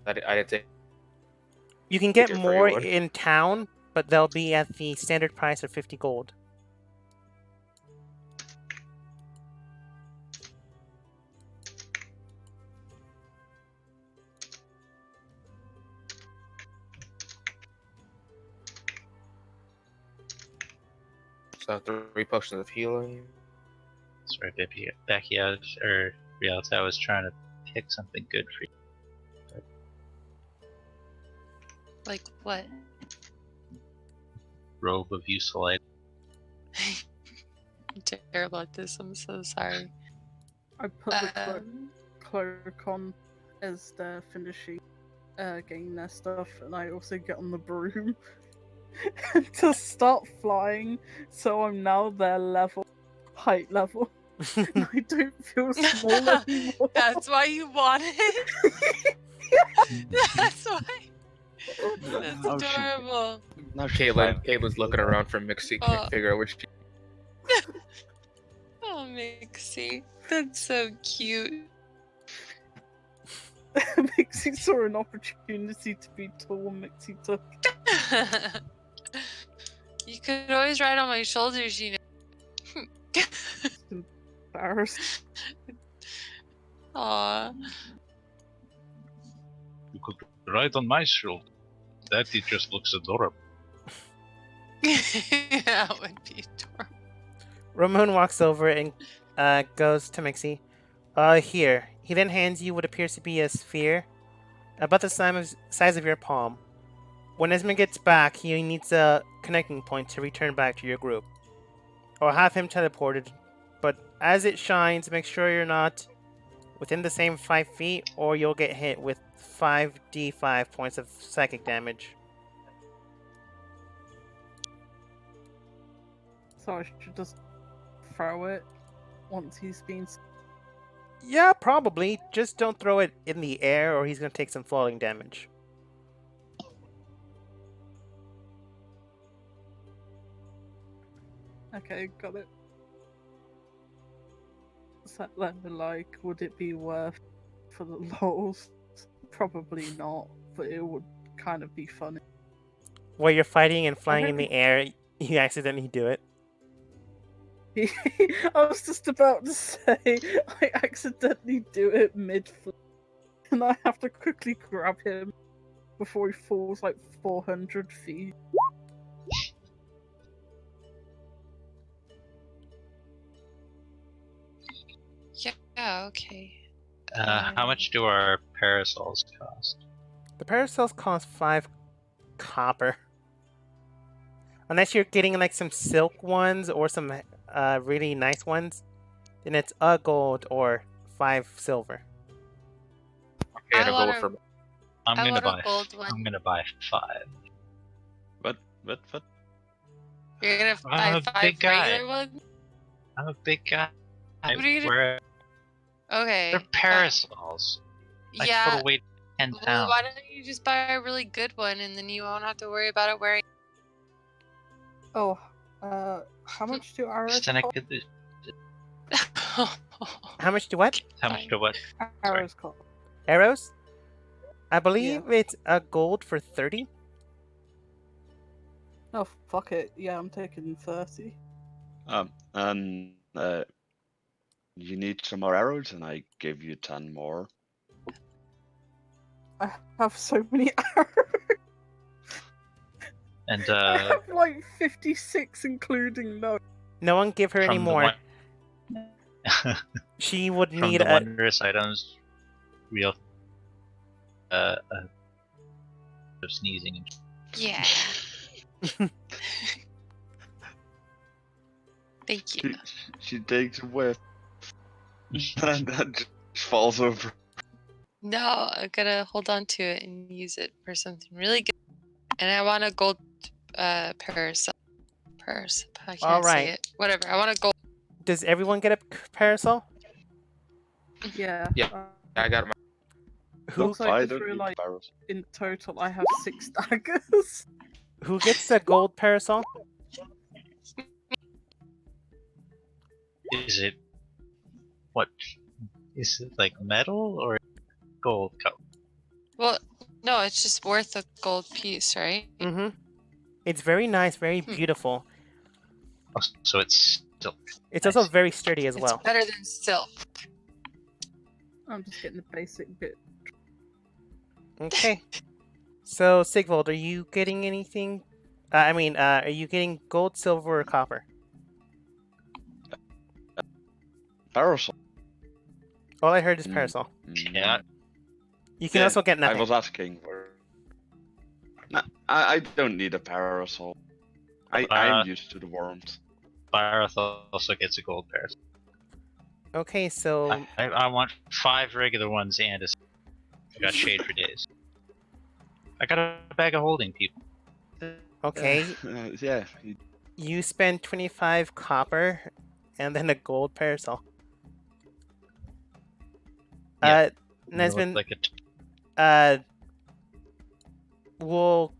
I didn't take. You can get Take a free more one. in town, but they'll be at the standard price of 50 gold. So 3 potions of healing. Sorry, Becky, or Rialta, I was trying to pick something good for you. Like what? Robe of useful items. I'm terrible at this. I'm so sorry. I put the Um, cloak on as they're finishing getting their stuff, and I also get on the broom to start flying, so I'm now their height level. And I don't feel small anymore. That's why you want it. That's why. That's Oh, shit. adorable. Now she's fine. Caitlin's looking around for Mixie. Oh. Can't figure out which. Oh, Mixie. That's so cute. Mixie saw an opportunity to be tall, Mixie took. You could always ride on my shoulders, you know. Embarrassed. Aw. You could ride on my shoulder. That it just looks adorable. That would be adorable. Ramon walks over and goes to Mixie. Here. He then hands you what appears to be a sphere, about the size of your palm. When Esmond gets back, he needs a connecting point to return back to your group. Or have him teleported, but as it shines, make sure you're not within the same 5 feet, or you'll get hit with 5d5 points of psychic damage. So I should just throw it once he's been. Yeah, probably. Just don't throw it in the air, or he's going to take some falling damage. Okay, got it. So then, like, would it be worth for the lols? Probably not, but it would kind of be funny. While you're fighting and flying in the air, you accidentally do it. I was just about to say, I accidentally do it mid-flight, and I have to quickly grab him before he falls like 400 feet. Yeah, okay. How much do our parasols cost? The parasols cost 5 copper. Unless you're getting like some silk ones or some really nice ones, then it's a gold or 5 silver. Okay, I to go wanna- for. I'm I gonna want buy. a gold one. I'm gonna buy 5. What? You're gonna I'm buy a 5 big guy. regular ones? I'm a big guy. What are you gonna- We're- Okay. They're fine. parasols. Like Yeah. for weight 10 Well, pounds. why don't you just buy a really good one and then you won't have to worry about it wearing. Oh, how much do arrows Seneca, cost? How much do what? how much do what? Arrows cost. Arrows? I believe it's a gold for 30. Oh, fuck it. Yeah, I'm taking 30. And you need some more arrows, and I give you 10 more. I have so many arrows. And I have like 56, including no. No one give her any From the more. one- She would From need the a. wondrous items, real of sneezing and Yeah. Thank you. She takes a whiff and then just falls over. No, I'm gonna hold on to it and use it for something really good. And I want a gold parasol. I can't All right. say it. Whatever. I want a gold. Does everyone get a parasol? Yeah. Yeah. I got my. Who Looks like I just don't need realised barrels. in total I have 6 daggers. who gets the gold parasol? is it what? Is it like metal or gold color? Well, no, it's just worth a gold piece, right? Mm-hmm. It's very nice, very beautiful. Oh, so it's silk. It's Nice. also very sturdy as well. It's better than silk. I'm just getting the basic bit. Okay. So Sigvold, are you getting anything? Are you getting gold, silver, or copper? Parasol. All I heard is Mm. parasol. Yeah. You can Yeah, also get I nothing. was asking for. No, I don't need a parasol. I'm used to the warmth. Barroth also gets a gold pair. Okay, so I want 5 regular ones and I got shade for days. I got a bag of holding, people. okay, Yeah. you spend 25 copper and then a gold parasol. Yeah. Nesmond, Like well,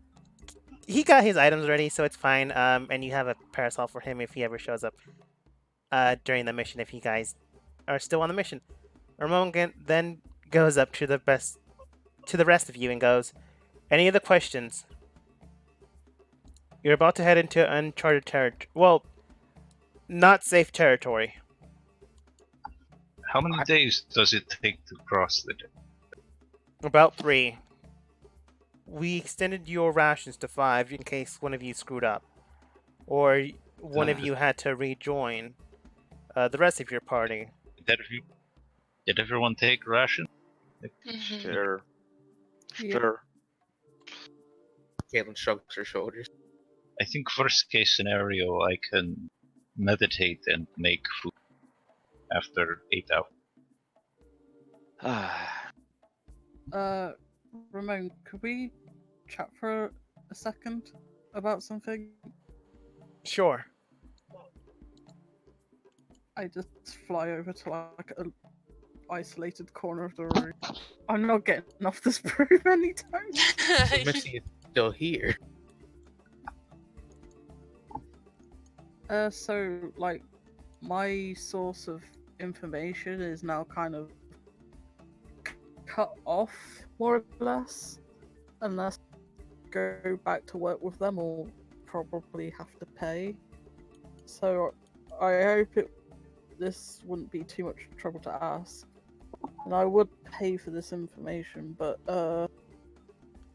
he got his items ready, so it's fine. And you have a parasol for him if he ever shows up during the mission, if you guys are still on the mission. Ramon then goes up to the rest of you and goes, any other questions? You're about to head into uncharted territory. Well, not safe territory. how many days does it take to cross the desert? About 3. We extended your rations to 5 in case one of you screwed up. Or one of you had to rejoin the rest of your party. Did everyone take ration? Mhm. Sure. Yeah. Sure. Caitlin shrugs her shoulders. I think worst case scenario, I can meditate and make food after 8 hours. Ramon, could we chat for a second about something? Sure. I just fly over to like a isolated corner of the room. I'm not getting off this broom anytime. So Missy is still here. So like my source of information is now kind of cut off, more or less, unless I go back to work with them or probably have to pay. So I hope this wouldn't be too much trouble to ask. And I would pay for this information, but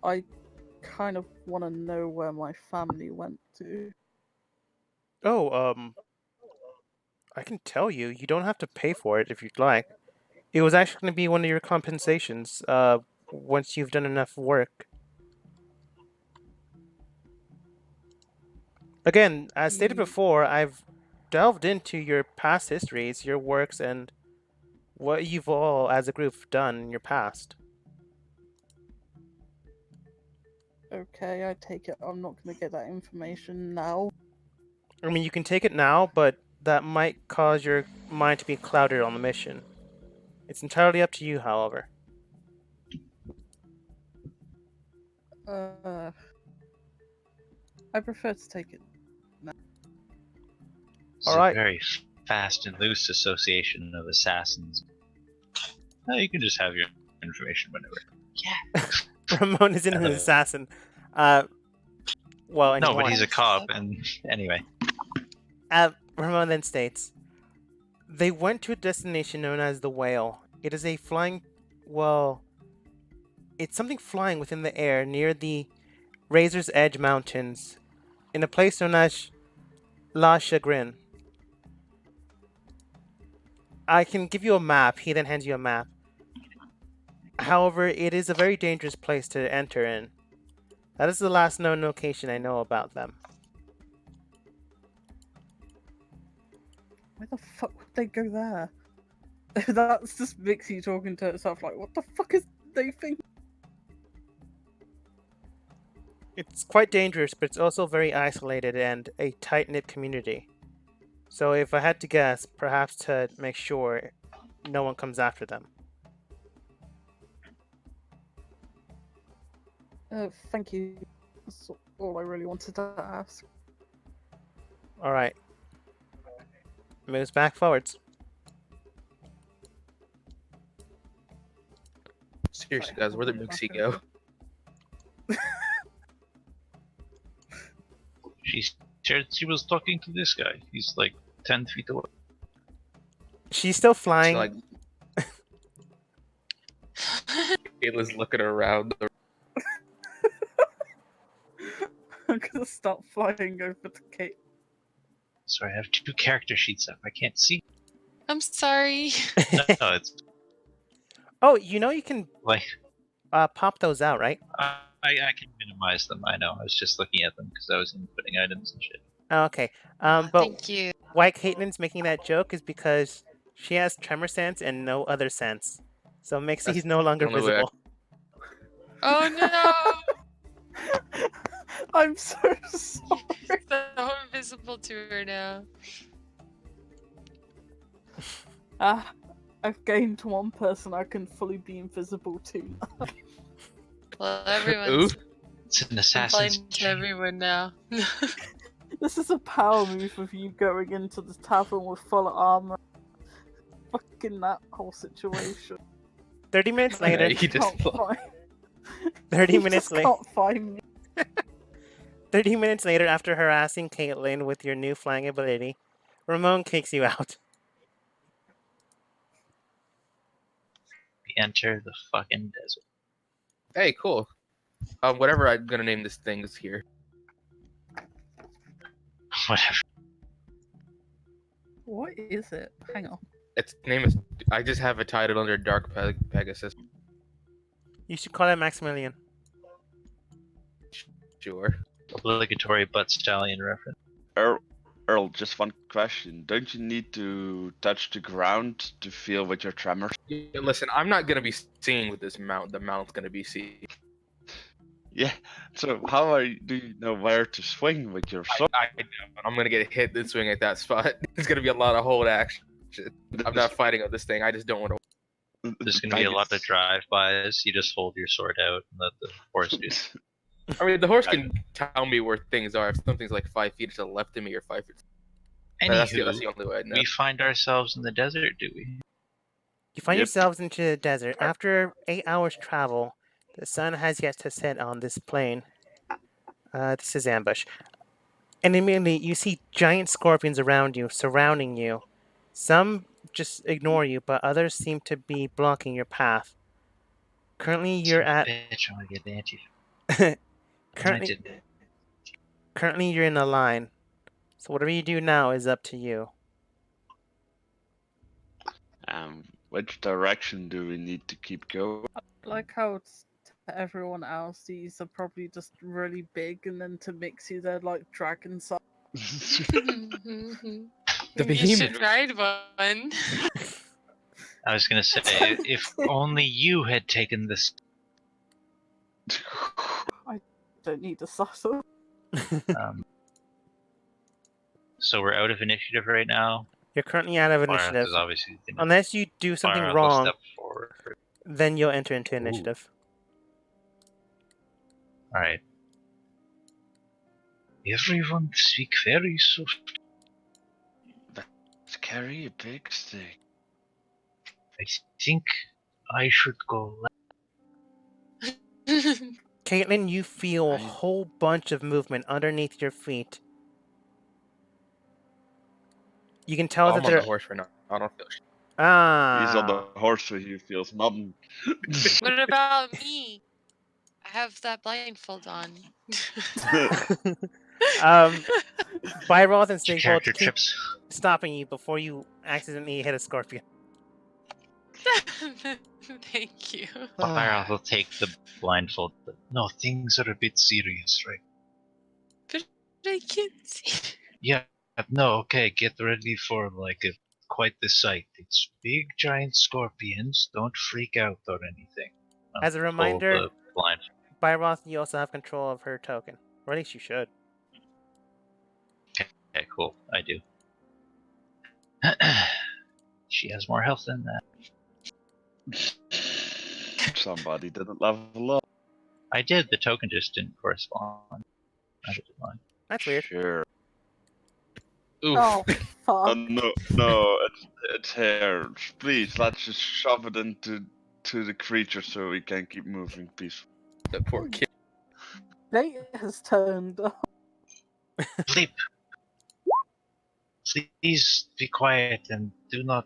I kind of want to know where my family went to. Oh, I can tell you. You don't have to pay for it if you'd like. It was actually going to be one of your compensations, once you've done enough work. Again, as stated before, I've delved into your past histories, your works, and what you've all, as a group, done in your past. Okay, I take it I'm not going to get that information now. I mean, you can take it now, but that might cause your mind to be clouded on the mission. It's entirely up to you, however. I prefer to take it. It's Alright. a very fast and loose association of assassins. No, you can just have your information whenever. Ramon is an assassin. Well, No, anyway. but he's a cop, and anyway. Ramon then states, they went to a destination known as the Whale. It is a flying, well, it's something flying within the air near the Razor's Edge Mountains, in a place known as La Chagrin. I can give you a map. He then hands you a map. However, it is a very dangerous place to enter in. That is the last known location I know about them. Why the fuck would they go there? That's just Vixie talking to herself like, what the fuck is they think? It's quite dangerous, but it's also very isolated and a tight-knit community. So if I had to guess, perhaps to make sure no one comes after them. Thank you. That's all I really wanted to ask. Alright. Moves back forwards. Seriously, guys, where did Mixie go? She said she was talking to this guy. He's like 10 feet away. She's still So, flying. like, Kayla's looking around. I'm gonna start flying over to Kate. Sorry, I have 2 character sheets up. I can't see. I'm sorry. No, it's Oh, you know you can like pop those out, right? I can minimize them. I know. I was just looking at them because I was inputting items and shit. Oh, okay. Oh, But thank you. why Caitlin's making that joke is because she has tremor sense and no other sense. So Mixie's That's no longer the only way I- visible. Oh no! I'm so sorry. So invisible to her now. I've gained one person I can fully be invisible to. Well, Ooh. everyone's It's an assassin's blind to dream. everyone now. This is a power move of you going into the tavern with full armor. Fucking that whole situation. 30 minutes Yeah, later. you just Can't find. 30 You minutes just later. can't find me. 30 minutes later, after harassing Caitlin with your new flying ability, Ramon kicks you out. We enter the fucking desert. Hey, cool. Whatever I'm gonna name this thing is here. Whatever. What is it? Hang on. Its name is. I just have a title under Dark Pegasus. You should call it Maximilian. Sure. Obligatory butt stallion reference. Earl, just one question. Don't you need to touch the ground to feel with your tremors? Yeah, listen, I'm not gonna be seeing with this mount. The mount's gonna be seeing. Yeah. So do you know where to swing with your sword? I know. I'm gonna get hit and swing at that spot. There's gonna be a lot of hold action. I'm not fighting on this thing. I just don't want to. There's gonna be a lot of drive-bys. You just hold your sword out and let the horse do it. I mean, the horse can tell me where things are. If something's like 5 feet to the left of me or 5 feet. That's the Anywho, only way I know. we find ourselves in the desert, do we? You find Yep. yourselves into the desert. After 8 hours travel, the sun has yet to set on this plain. This is ambush. And immediately you see giant scorpions around you, surrounding you. Some just ignore you, but others seem to be blocking your path. Currently, you're at. Bitch, I want to get the anti. Currently, currently, you're in a line. So whatever you do now is up to you. Which direction do we need to keep going? Like how it's to everyone else, these are probably just really big, and then to Mixie, they're like dragon size. The You should behemoth. ride one. I was gonna say, if only you had taken this. Don't need a saddle. So we're out of initiative right now. You're currently out of Farah initiative. is obviously gonna- Unless you do something Farah will wrong, step forward. then you'll enter into initiative. All right. Everyone speak very soft. Let's carry a big stick. I think I should go left. Caitlin, you feel a Right. whole bunch of movement underneath your feet. You can tell I'm that on the they're horse right now. I don't feel shit. He's on the ah. horse, so he feels nothing. What about me? I have that blindfold on. Byroth and Your Stigbolt character keep trips. stopping you before you accidentally hit a scorpion. Thank you. Byroth will take the blindfold. No, things are a bit serious, right? But I can't see. Yeah, no, okay, get ready for quite the sight. It's big giant scorpions. Don't freak out or anything. As a Pull reminder, the blind. Byroth, you also have control of her token. Or at least you should. Okay, cool. I do. She has more health than that. Somebody didn't level up. I did. The token just didn't correspond. I did mine. That's weird. Sure. Oof. Oh, fuck. No, it's here. Please, let's just shove it into the creature so we can keep moving peacefully. The poor kid. Nate has turned up. Bleep. Please be quiet and do not.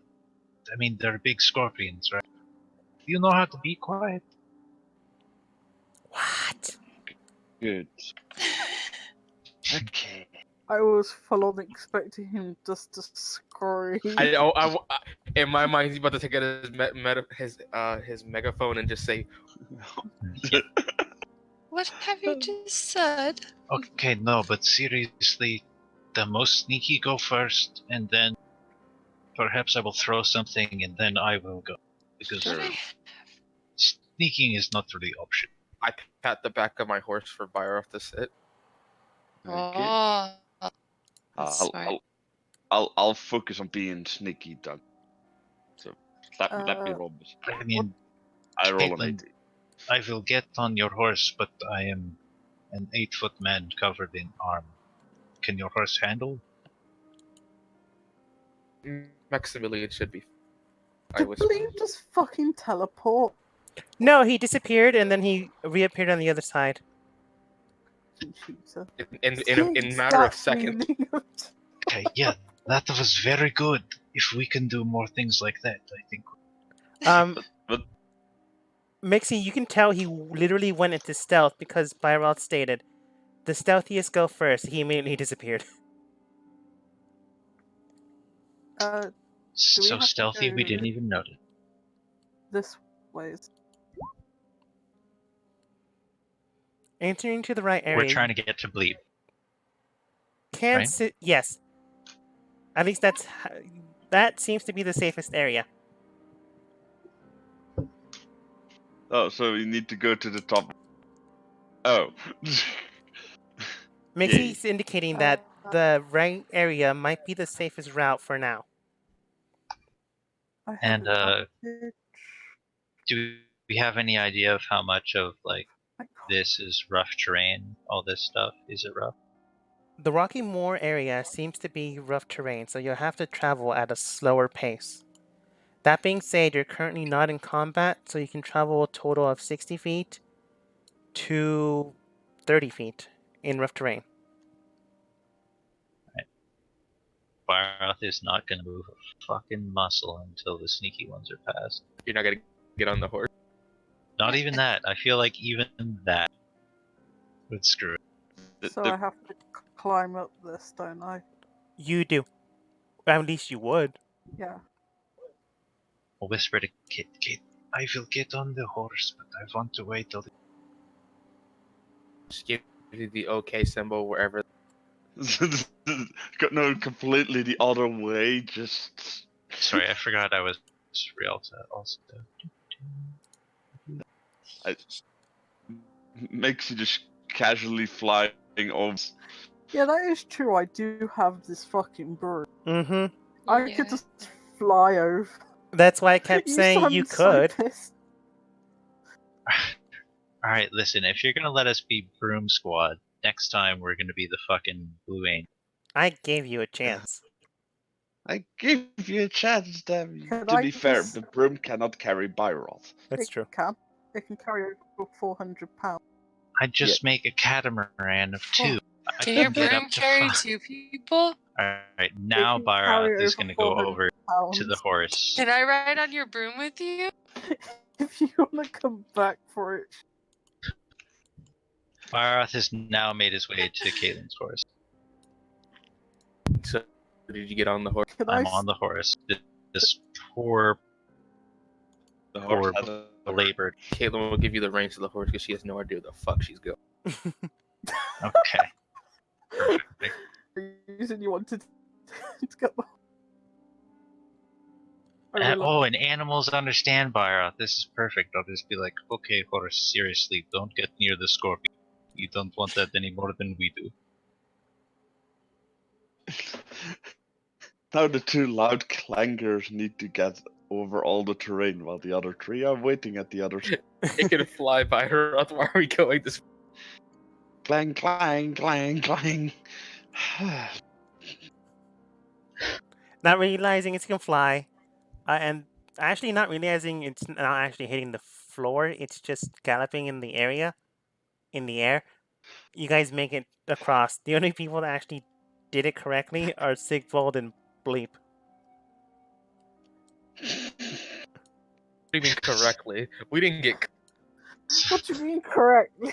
I mean, they're big scorpions, right? You know how to be quiet. What? Good. Okay. I was full on expecting him just to scream. In my mind, he's about to take out his megaphone and just say, What have you just said? Okay, no, but seriously, the most sneaky go first, and then perhaps I will throw something, and then I will go. Because What I... sneaking is not really option. I pat the back of my horse for Byroth to sit. Okay. Oh, that's smart. I'll focus on being sneaky, Doug. So let me roll this. I mean, I roll an Caitlin, 80. I will get on your horse, but I am an 8-foot man covered in armor. Can your horse handle? Maximilian should be. I Did whisper. Bleep just fucking teleport? No, he disappeared and then he reappeared on the other side. Cheater. In matter of seconds. Okay, yeah, that was very good. If we can do more things like that, I think. But Mixie, you can tell he literally went into stealth because Byroth stated, the stealthiest go first. He immediately disappeared. Do we So have to stealthy, we go- didn't even notice. This way. Entering to the right area. We're trying to get to Bleep. right? Yes. At least that seems to be the safest area. oh, so we need to go to the top. Oh. Mixie's indicating that the right area might be the safest route for now. I have And advantage. do we have any idea of how much of I can't- this is rough terrain? All this stuff, is it rough? The Rocky Moor area seems to be rough terrain, so you'll have to travel at a slower pace. That being said, you're currently not in combat, so you can travel a total of 60 feet to 30 feet in rough terrain. Byroth is not going to move a fucking muscle until the sneaky ones are past. You're not gonna get on the horse. Not even that. I feel like even that would screw it. So I have to climb up this, don't I? You do. At least you would. Yeah. I'll whisper to Kit, I will get on the horse, but I want to wait till... Just give you the OK symbol wherever. No, completely the other way, just... Sorry, I forgot I was Rialta also. Makes you just casually flying over. Yeah, that is true. I do have this fucking bird. Mm-hmm. I Yeah. could just fly over. That's why I kept saying I'm you so could. pissed. Alright, listen, if you're gonna let us be Broom Squad, next time we're gonna be the fucking Blue Angel. I gave you a chance. I gave you a chance, damn you. Can To I be fair, just- the broom cannot carry Byroth. That's It true. can. It can carry over 400 pounds. I'd just make a catamaran of two. I Can your could get broom up to carry 5. 2 people? Alright, now can carry Byroth is over gonna go 400 over pounds. to the horse. Can I ride on your broom with you? If you want to come back for it. Byroth has now made his way to Caitlin's horse. So did you get on the horse? Can I'm I on the horse. This poor The horse Or had a belabored. Caitlin will give you the reins to the horse because she has no idea where the fuck she's going. Okay. Perfect. The reason you wanted to get the... I realized- Oh, and animals understand Byra. This is perfect. I'll just be like, okay, horse, seriously, don't get near the scorpion. You don't want that any more than we do. Now the two loud clangers need to get over all the terrain while the other three are waiting at the other side. It can fly by her. Why are we going this? Clang, clang, clang, clang. Not realizing it's gonna fly, and actually not realizing it's not actually hitting the floor. It's just galloping in the area, in the air. You guys make it across. The only people that actually did it correctly are Sigvold and Bleep. What do you mean correctly? We didn't get. What do you mean correctly?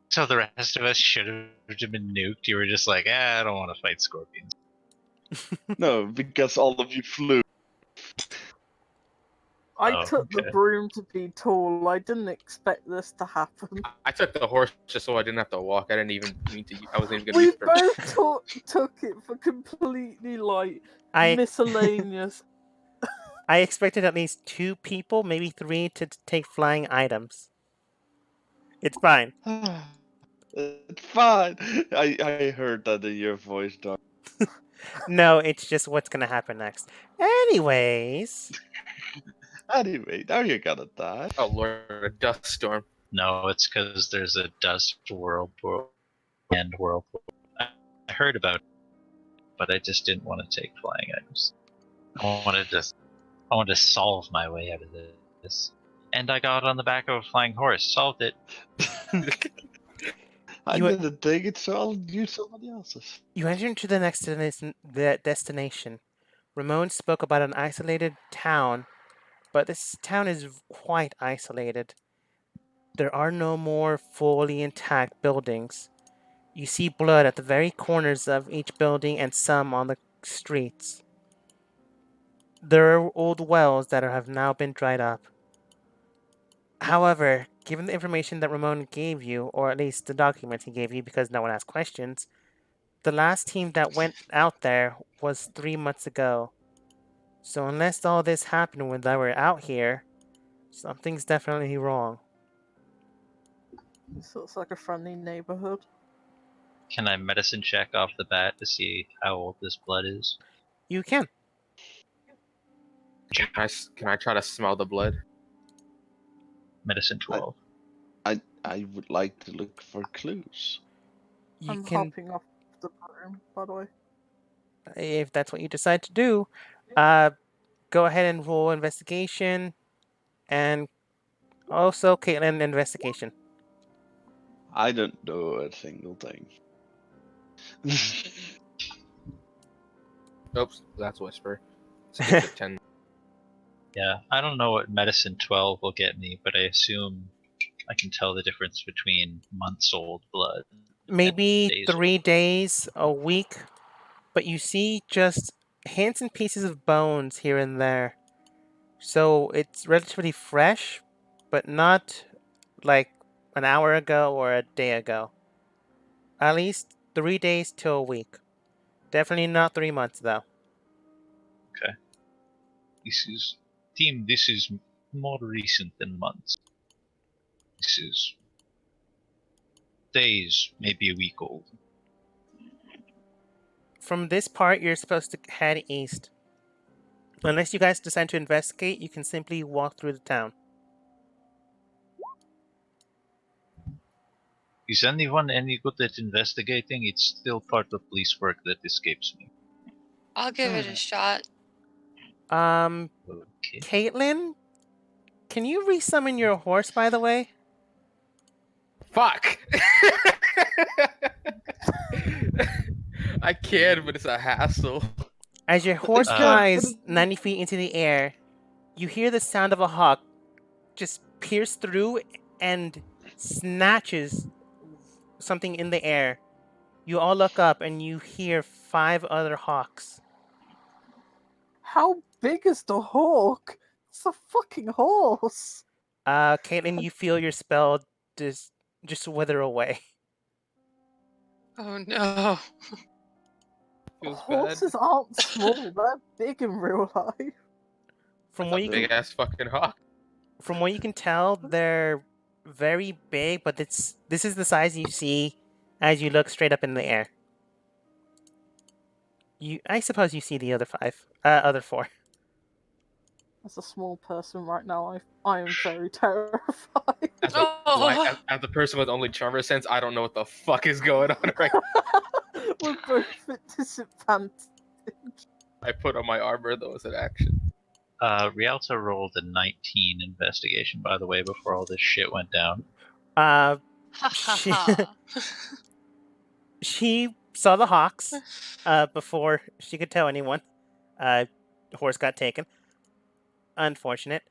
So the rest of us should have been nuked. You were just like, I don't want to fight scorpions. No, because all of you flew. I Oh, took the okay. broom to be tall. I didn't expect this to happen. I took the horse just so I didn't have to walk. I didn't even mean to. I wasn't even We gonna. use her. both took it for completely I miscellaneous. I expected at least 2 people, maybe 3, to take flying items. It's fine. It's fine. I heard that in your voice, Doc. No, it's just what's gonna happen next. Anyways, Anyway, now you're gonna die. Oh lord, a dust storm. No, it's because there's a dust whirlpool and whirlpool. I heard about it, but I just didn't want to take flying items. I wanted to solve my way out of this. And I got on the back of a flying horse, solved it. I You- didn't take it, so I'll use somebody else's. you enter into the next destination. Ramon spoke about an isolated town, but this town is quite isolated. There are no more fully intact buildings. You see blood at the very corners of each building and some on the streets. There are old wells that have now been dried up. However, given the information that Ramon gave you, or at least the documents he gave you because no one asked questions, the last team that went out there was 3 months ago. So unless all this happened when they were out here, something's definitely wrong. This looks like a friendly neighborhood. Can I medicine check off the bat to see how old this blood is? You can. Can I try to smell the blood? Medicine 12. I would like to look for clues. You I'm can, hopping off the broom, by the way. if that's what you decide to do, go ahead and roll investigation, and also Caitlin investigation. I don't know a single thing. Oops, that's whisper. Skip to 10. Yeah, I don't know what medicine 12 will get me, but I assume I can tell the difference between months old blood. Maybe days 3 days, a week, but you see just hands and pieces of bones here and there. So it's relatively fresh, but not like an hour ago or a day ago. At least 3 days to a week. Definitely not 3 months though. This is more recent than months. This is days, maybe a week old. From this part, you're supposed to head east. Unless you guys decide to investigate, you can simply walk through the town. Is anyone any good at investigating? It's still part of police work that escapes me. I'll give it a shot. Okay. Caitlin, can you resummon your horse, by the way? Fuck! I can, but it's a hassle. As your horse Uh, flies 90 feet into the air, you hear the sound of a hawk just pierce through and snatches something in the air. You all look up and you hear 5 other hawks. How big is the hawk? It's a fucking horse. Caitlin, you feel your spell just wither away. Oh no. Feels bad. Horses aren't small, they're big in real life. From That's what a you big can, ass fucking hawk. from what you can tell, they're very big, but this is the size you see as you look straight up in the air. I suppose you see the other four. As a small person right now, I am very terrified. Oh. As the person with only charmer sense, I don't know what the fuck is going on right now. We're both at disadvantage. I put on my armor though as an action. Rialto rolled a 19 investigation, by the way, before all this shit went down. Uh, Ha ha She- ha. she saw the hawks before she could tell anyone. Horse got taken. Unfortunate.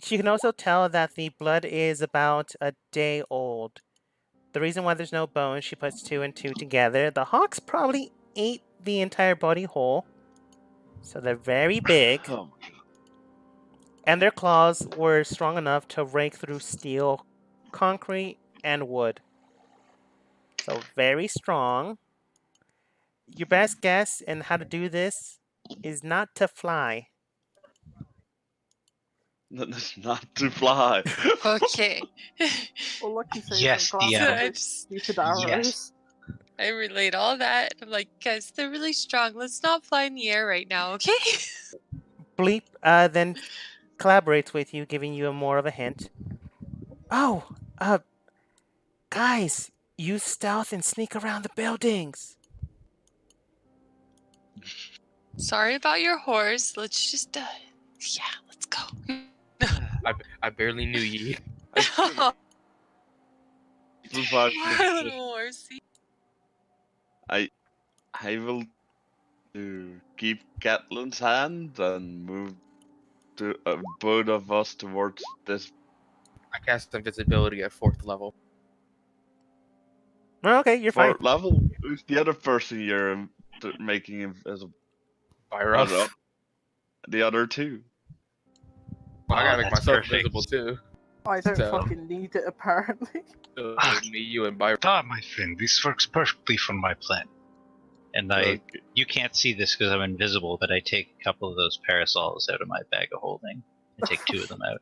She can also tell that the blood is about a day old. The reason why there's no bones, she puts 2 and 2 together. The hawks probably ate the entire body whole, so they're very big, Oh, and their claws were strong enough to rake through steel, concrete, and wood. So very strong. Your best guess in how to do this is not to fly. that's not to fly. Okay. All I can say Yes, is I'm the, glad I I just- stupid arrows. yes. I relate all that. I'm like, guys, they're really strong. Let's not fly in the air right now, okay? Bleep then collaborates with you, giving you more of a hint. Oh, guys, use stealth and sneak around the buildings. Sorry about your horse. Let's just, yeah, let's go. I barely knew ye. Poor Survive. little horsey. I will keep Catlin's hand and move to both of us towards this I cast invisibility at 4th level. Well, okay, you're fine. fourth level. Who's the other person you're making invisible? Byron. The other two. I gotta make that's myself perfect. invisible too. I don't So- fucking need it apparently. Me, you, and Byron. My friend, this works perfectly for my plan. And Okay. you can't see this because I'm invisible, but I take a couple of those parasols out of my bag of holding. I take 2 of them out.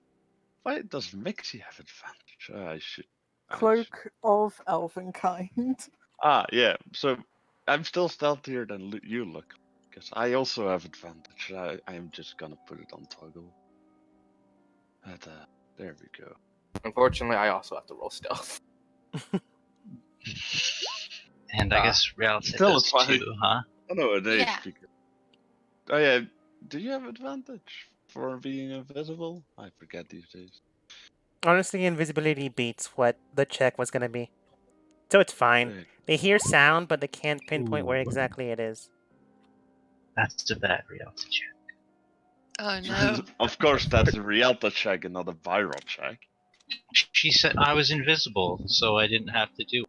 Why does Mixie have advantage? I should. Cloak of Elvenkind. Ah, yeah. So I'm still stealthier than you look, because I also have advantage. I am just gonna put it on toggle. But, there we go. Unfortunately, I also have to roll stealth. And I guess Rialto Still, does it's fine. too, huh? Oh no, it is. Yeah. Oh yeah. Do you have advantage for being invisible? I forget these days. Honestly, invisibility beats what the check was gonna be. So it's fine. Right. They hear sound, but they can't pinpoint where Ooh. exactly it is. That's a bad Rialto check. Oh no. Of course, that's a Rialto check and not a viral check. She said I was invisible, so I didn't have to do.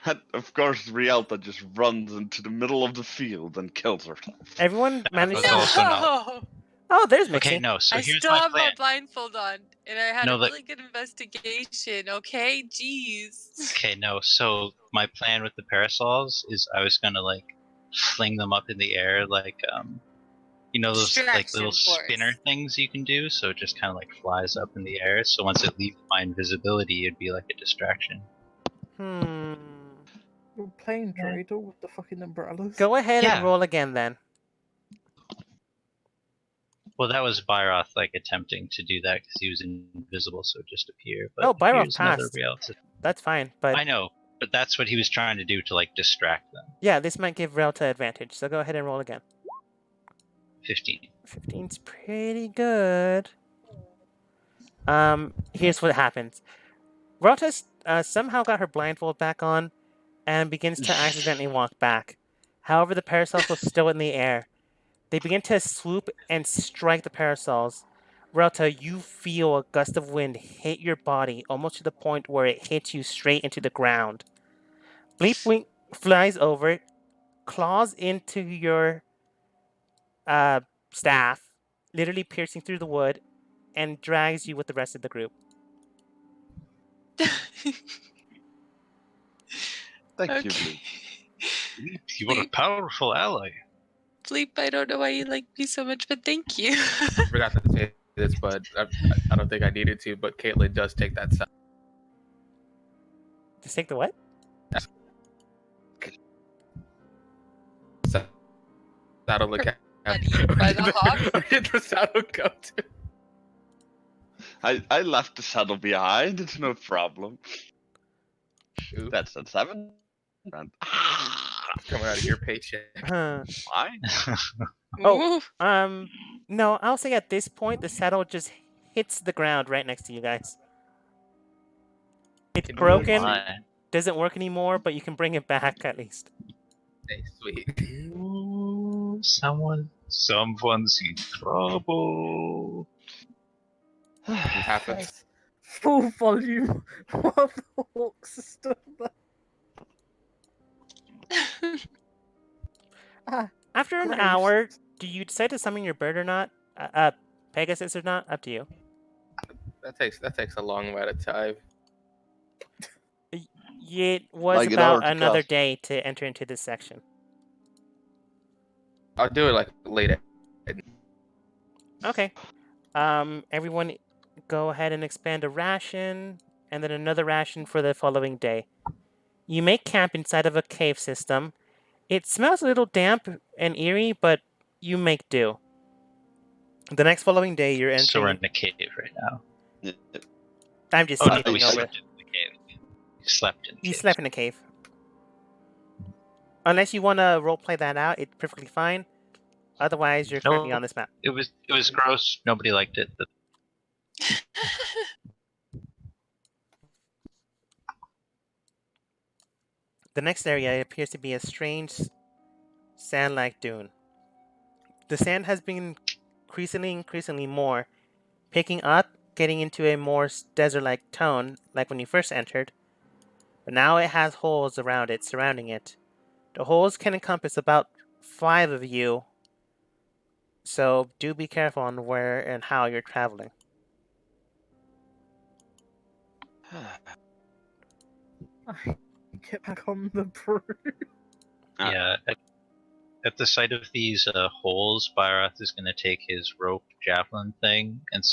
And of course, Rialto just runs into the middle of the field and kills herself. Everyone managed was to. also not- No! Oh, there's Mixie. Okay, no. So I here's still my have plan. my blindfold on, and I had No, a that- really good investigation. Okay, jeez. Okay, no. So my plan with the parasols is I was gonna like fling them up in the air, like you know those like Distraction little force. spinner things you can do. So it just kind of like flies up in the air. So once it leaves my invisibility, it'd be like a distraction. We're We're playing Dreidel with the fucking umbrellas. Go ahead Yeah. and roll again then. Well, that was Byroth like attempting to do that because he was invisible, so it just appeared. But Oh, Byroth here's another passed. Rialto. That's fine, but I know, but that's what he was trying to do to like distract them. yeah, this might give Relta advantage. So go ahead and roll again. 15. 15's pretty good. Here's what happens. Relta somehow got her blindfold back on and begins to accidentally walk back. However, the parasols were still in the air. They begin to swoop and strike the parasols. Relta, you feel a gust of wind hit your body almost to the point where it hits you straight into the ground. Bleepwing flies over, claws into your staff, literally piercing through the wood, and drags you with the rest of the group. Thank you, Blue. You are a powerful ally. Bleep, I don't know why you like me so much, but thank you. I forgot to say this, but I don't think I needed to. But Caitlyn does take that side. Just take the what? Saddle the cat. By the hawk? Where did the saddle go to? I left the saddle behind. It's no problem. Ooh, That's a 7. And coming out of your paycheck. fine. Oh. Ooh. No, I'll say at this point the saddle just hits the ground right next to you guys. It's Can you broken, My. doesn't work anymore, but you can bring it back at least. Hey, sweet. Ooh, someone's in trouble. It happens. Full volume of the hawk system. After an Gross. hour, do you decide to summon your bird or not? Pegasus or not? Up to you. That takes a long amount of time. It was Like an hour about to another cast. day to enter into this section. I'll do it like late. Okay. Everyone go ahead and expand a ration, and then another ration for the following day. You make camp inside of a cave system. It smells a little damp and eerie, but you make do. The next following day, you're entering... So we're in the cave right now. I'm just Oh, no, skipping we over. slept in the cave. You slept in the You cave. slept in a cave. Unless you want to roleplay that out, it's perfectly fine. Otherwise, you're currently No. on this map. It was gross. Nobody liked it. But The next area appears to be a strange sand-like dune. The sand has been increasingly more, picking up, getting into a more desert-like tone, like when you first entered. But now it has holes around it, surrounding it. The holes can encompass about 5 of you, so do be careful on where and how you're traveling. I get back on the broom. yeah, at the sight of these holes, Byrath is going to take his rope javelin thing and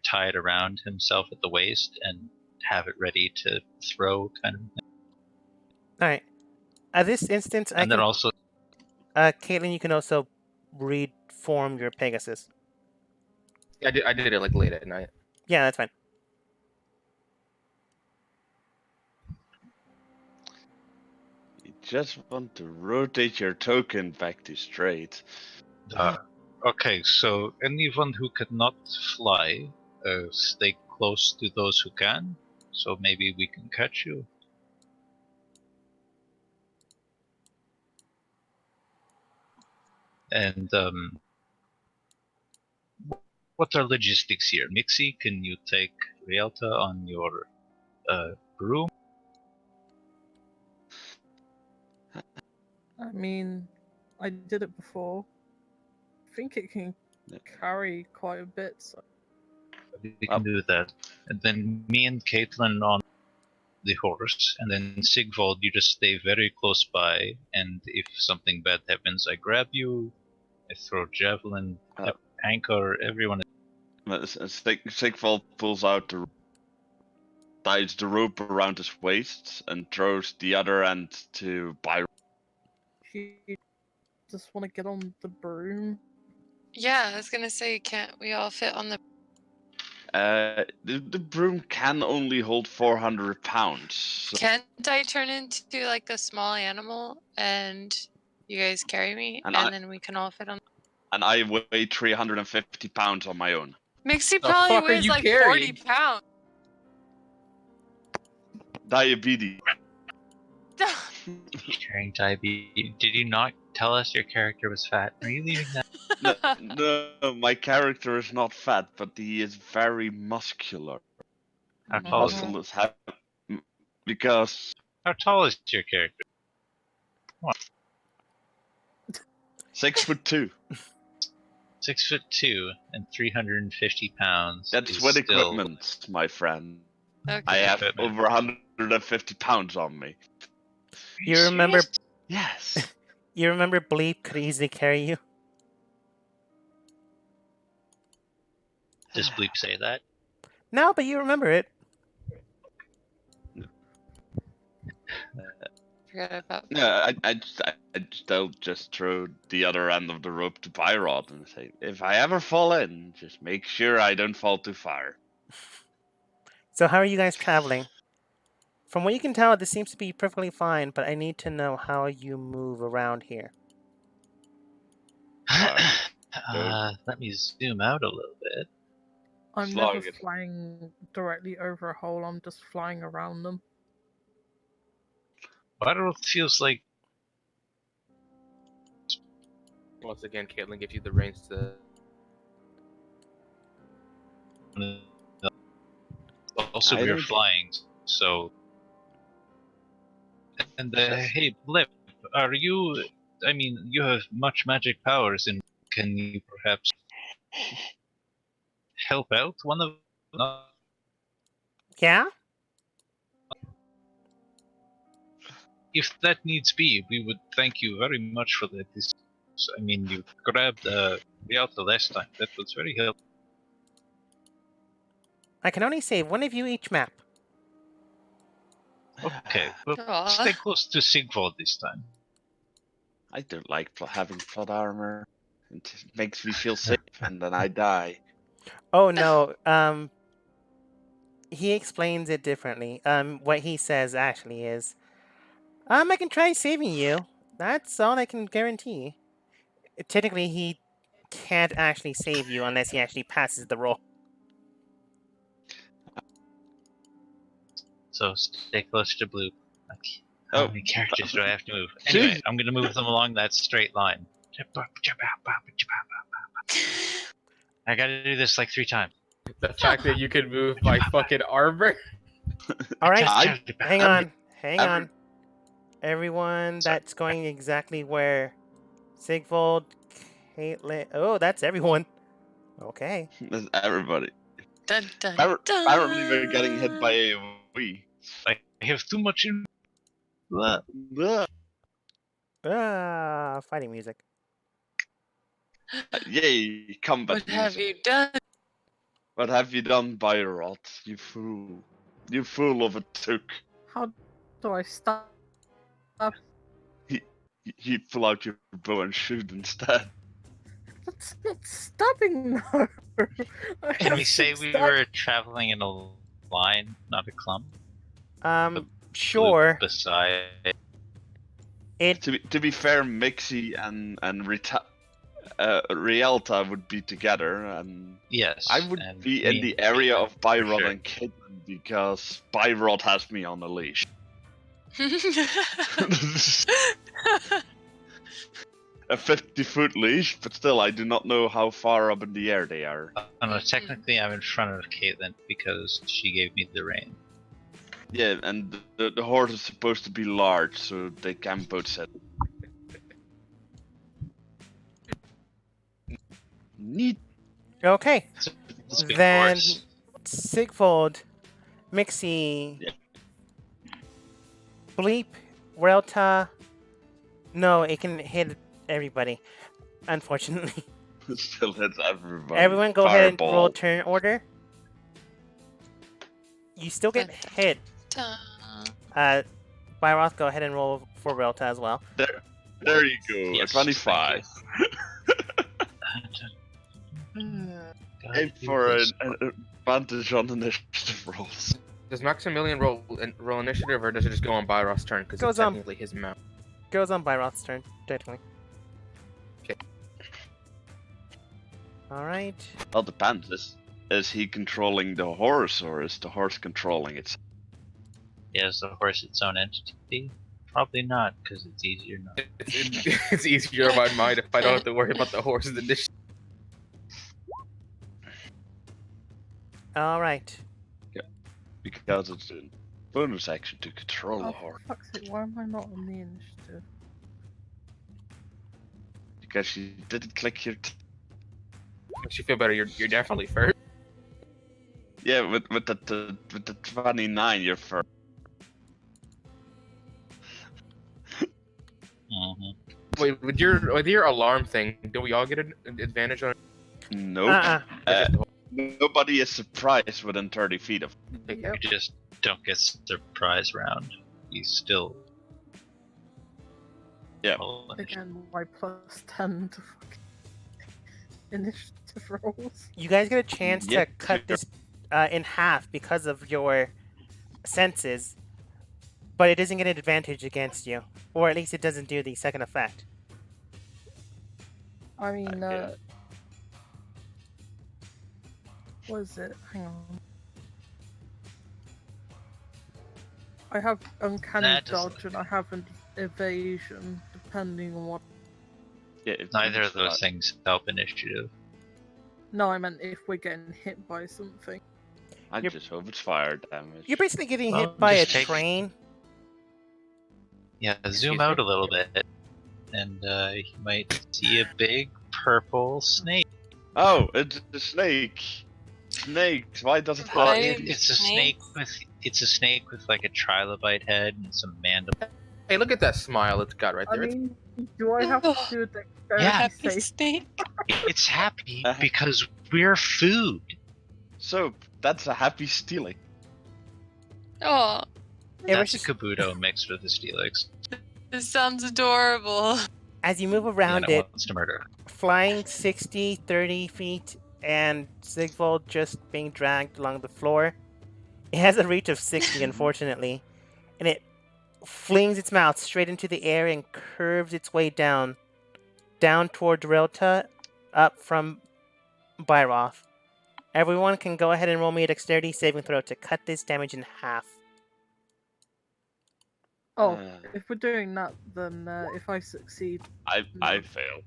tie it around himself at the waist and have it ready to throw, kind of thing. Alright. At this instance, And then also, Caitlin, you can also reform your Pegasus. I did it like late at night. Yeah, that's fine. You just want to rotate your token back to straight. Okay, so anyone who cannot fly, stay close to those who can. So maybe we can catch you. And what are logistics here? Mixie, can you take Rialta on your broom? I mean, I did it before. I think it can carry quite a bit. So. We can do that. And then me and Caitlin on the horse, and then Sigvald, you just stay very close by, and if something bad happens, I grab you, I throw javelin, anchor, everyone. Sigvald pulls out ties the rope around his waist and throws the other end to Byron. You just want to get on the broom? Yeah, I was gonna say, can't we all fit on the... The broom can only hold 400 pounds. So Can't I turn into like a small animal and you guys carry me And and then we can all fit on... and I weigh 350 pounds on my own. Mixie The probably fuck are weighs you like carrying? 40 pounds. Diabetes. carrying diabetes. Did you not tell us your character was fat? Are you leaving that? No, my character is not fat, but he is very muscular. How tall is Muscle is because How tall is your character? 6'2". 6'2" and 350 pounds. That's is with still- equipment, my friend. Okay. I have Equipment. over 150 pounds on me. You remember? Yes. You remember Bleep could easily carry you? Does Bleep say that? No, but you remember it. Forgot about No, I still just throw the other end of the rope to Byrod and say, if I ever fall in, just make sure I don't fall too far. So how are you guys traveling? From what you can tell, this seems to be perfectly fine, but I need to know how you move around here. Let me zoom out a little bit. I'm Slog never it. flying directly over a hole, I'm just flying around them. Waterworld feels like Once again, Caitlin gives you the reins to. also I we were don't- flying, so. And hey, Blip, are you? I mean, you have much magic powers, and can you perhaps help out one of? Yeah? If that needs be, we would thank you very much for that. I mean, you grabbed Rialto last time. That was very helpful. I can only save one of you each map. Okay, well, Aw. stay close to Sigvald this time. I don't like having plot armor. It just makes me feel safe, and then I die. Oh no, he explains it differently. What he says actually is, I can try saving you. That's all I can guarantee. Technically, he can't actually save you unless he actually passes the roll. So stay close to Blue. Okay. Oh, How many characters do I have to move? Anyway, Jeez. I'm gonna move them along that straight line. I gotta do this like 3 times. The fact that you can move my fucking armor. All right, I- hang every- on. Everyone Sorry. that's going exactly where Sigvald, Caitlin. Oh, that's everyone. Okay. That's everybody. Dun, dun, Apparently, we're getting hit dun. by AoE. I have too much in. Blah. Ugh. Fighting music. Yay, combat What have music. you done? What have you done, Byrod? You fool. You fool of a took. How do I stop? You pull out your bow and shoot instead. That's not stabbing, no. I Can we have say six we stab- were traveling in a line, not a clump? Sure. Beside. It To be fair, Mixie and Rialta would be together, and Yes. I would and be in me the area of Byrod sure. and Caitlin because Byrod has me on a leash. A 50-foot leash, but still, I do not know how far up in the air they are. No, technically, I'm in front of Caitlin because she gave me the rein. Yeah, and the horse is supposed to be large, so they can both set. Neat. okay. This big Then horse. Sigvald, Mixie, Yeah. Bleep, Relta. No, it can hit everybody. Unfortunately, Still hits everybody. everyone go ahead and Fireball. roll turn order. You still get hit. Dun. Byroth, go ahead and roll for Relta as well. There you go. Yes, 25. Aim for an advantage on initiative rolls. Does Maximilian roll initiative, or does it just go on Byroth's turn? Because Goes it's on. technically his mount. Goes on Byroth's turn, definitely. Okay. All right. Well, depends. Is he controlling the horse, or is the horse controlling it? Yeah, is the horse its own entity? Probably not, because it's easier not. It's easier in my mind if I don't have to worry about the horse's initiative. All right. Because it's a bonus action to control Oh, the horse. for fuck's sake, why am I not on the initiative? Because you didn't click your. Makes you feel better. You're definitely first. Yeah, with the 29, you're first. Mhm. Wait, with your alarm thing, do we all get an advantage on it? Nope. Uh-uh. Nobody is surprised within 30 feet of. Okay. You just don't get surprise round. You still. Yeah. roll initiative. Again, my plus 10 to fucking initiative rolls. You guys get a chance to Yep. cut this in half because of your senses, but it doesn't get an advantage against you, or at least it doesn't do the second effect. I mean, Okay. what is it? Hang on. I have uncanny That doesn't- dodge and I have an evasion, depending on what. Yeah, if Neither of those things help initiative. No, I meant if we're getting hit by something. I You're- just hope it's fire damage. You're basically getting Well, hit by a just take- train. Yeah, Excuse zoom me? out a little bit, and you might see a big purple snake. Oh, it's a snake. Snakes. Why does it have? Right. It's a snake with like a trilobite head and some mandibles. Hey, look at that smile it's got right I there. mean, do I have to do a dexterity Yeah. Happy save? snake. It's happy because we're food. So that's a happy stealing. Oh, That's a just- Kabuto mixed with a Steelix. this sounds adorable. As you move And around it it, wants to murder. flying 60, 30 feet, and Sigvold just being dragged along the floor. It has a reach of 60, unfortunately, and it flings its mouth straight into the air and curves its way down toward Relta, up from Byroth. Everyone can go ahead and roll me a dexterity saving throw to cut this damage in half. Oh, Uh, if we're doing that, then if I succeed I fail.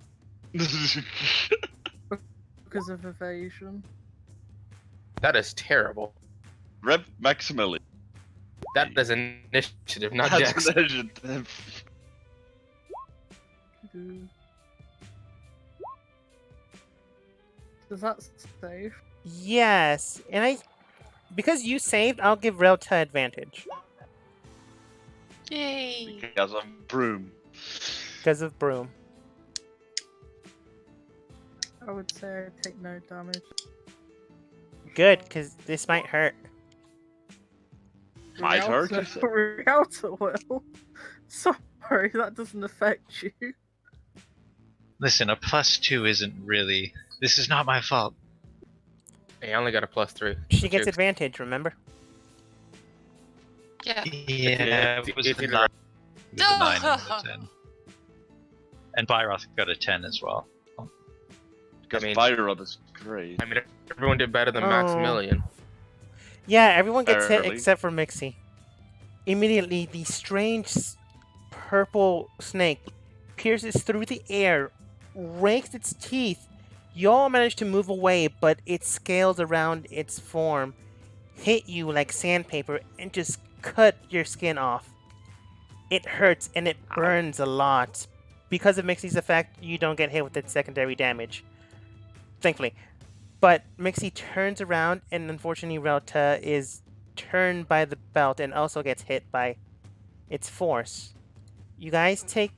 because of evasion. That is terrible. Rep Maximilian. That is initiative, not That's dex. initiative. Does that save? Yes, and because you saved, I'll give Relta advantage Yay. Because of broom. because of Broom. I would say I take no damage. Good, because this might hurt. Might hurt, you Rialto- said? Rialto will. Sorry, that doesn't affect you. Listen, a +2 isn't really. This is not my fault. Hey, I only got a +3. She gets Jokes. advantage, remember? Yeah. Yeah, it was it's a either 9. It was a 9 and a 10. And Byroth got a 10 as well. Because I mean- Byrod is great. I mean, everyone did better than Oh. Maximilian. Yeah, everyone gets hit Barely. except for Mixie. Immediately, the strange purple snake pierces through the air, rakes its teeth. You all manage to move away, but its scales around its form hit you like sandpaper and just cut your skin off. It hurts and it burns a lot. Because of Mixie's effect, you don't get hit with its secondary damage. Thankfully. But Mixie turns around, and unfortunately Relta is turned by the belt and also gets hit by its force. You guys take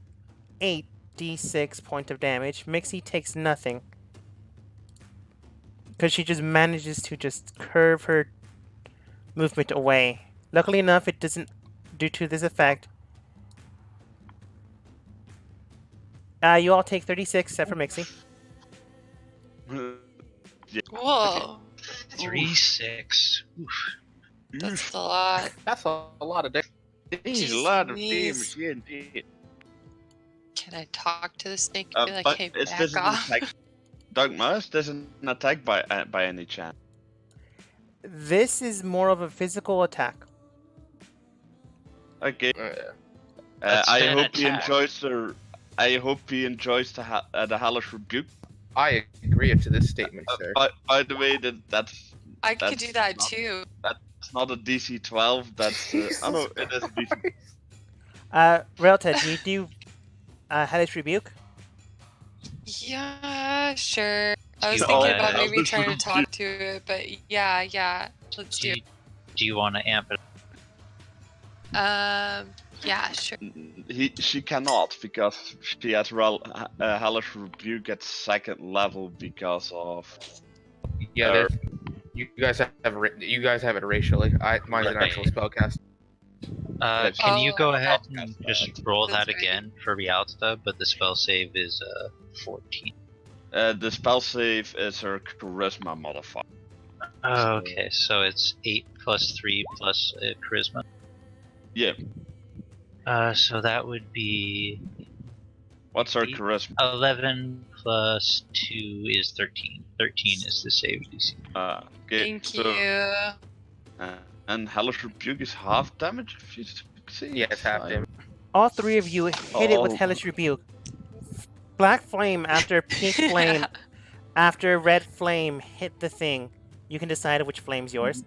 8d6 point of damage. Mixie takes nothing. Because she just manages to just curve her movement away. Luckily enough, it doesn't, due to this effect. You all take 36, except for Mixie. Whoa. 3-6. Oof. That's a lot. That's a lot of damage. He's a lot of Jeez. damage, yeah, indeed. Can I talk to the snake and be like, But hey, is back this an off? attack? Dark Mouse doesn't attack by any chance. This is more of a physical attack. Okay. That's I an hope he attack. enjoys the. I hope he enjoys the hellish rebuke. I agree to this statement, sir. By the way, that's I could that's do that not- too. it's not a DC 12. That's oh no, it is a DC. Relta, do you do Hellish Rebuke? Yeah, sure. I was You thinking wanna- about maybe Hellish trying to Rebuke. talk to it, but yeah, let's do it. Do you want to amp it? Yeah, sure. She cannot because she has Hellish Rebuke at 2nd level because of. Yeah, Or- you guys have it racially. Mine's an actual Right. spellcast. Can you go Oh, ahead and just roll That's that right. again for Rialta, but the spell save is 14. The spell save is her charisma modifier. Okay, so it's 8 plus 3 plus charisma. Yeah. So that would be What's her Eight. charisma? 11 plus 2 is 13. 13 is the save DC. Okay, Thank so, you. And Hellish Rebuke is half damage if you succeed. Yeah, it's half damage. All three of you hit it with Oh. Hellish Rebuke. Black Flame after Pink Flame Yeah. after Red Flame hit the thing. You can decide which flame's yours.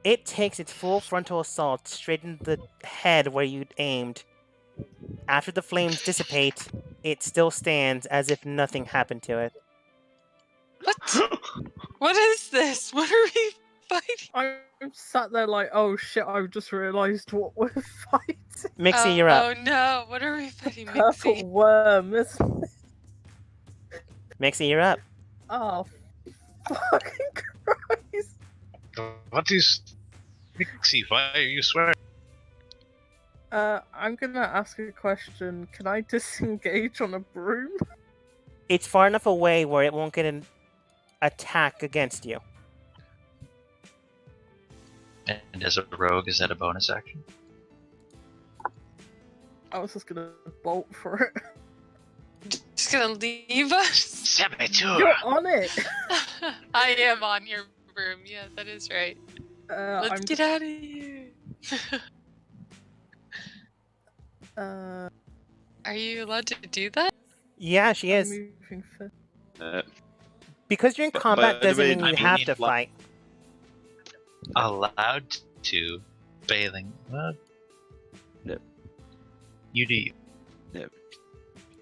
It takes its full frontal assault straight into the head where you'd aimed. After the flames dissipate, it still stands as if nothing happened to it. What? What is this? What are we fighting? I'm sat there like, oh shit, I've just realised what we're fighting. Mixie, you're up. Oh no, what are we fighting, Purple Mixie? worm, isn't it? Mixie, you're up. Oh, fucking Christ. What is. Mixie, why are you swearing? I'm gonna ask a question. Can I disengage on a broom? It's far enough away where it won't get an attack against you. And as a rogue, is that a bonus action? I was just gonna bolt for it. Just gonna leave us? Saboteur! You're on it! I am on your room. Yeah, that is right. Let's I'm get out of here. Are you allowed to do that? Yeah, she is. moving first. Because you're in But- combat by the doesn't way, mean I you have mean, to like- fight. Allowed to. Bailing. Yep. You do you.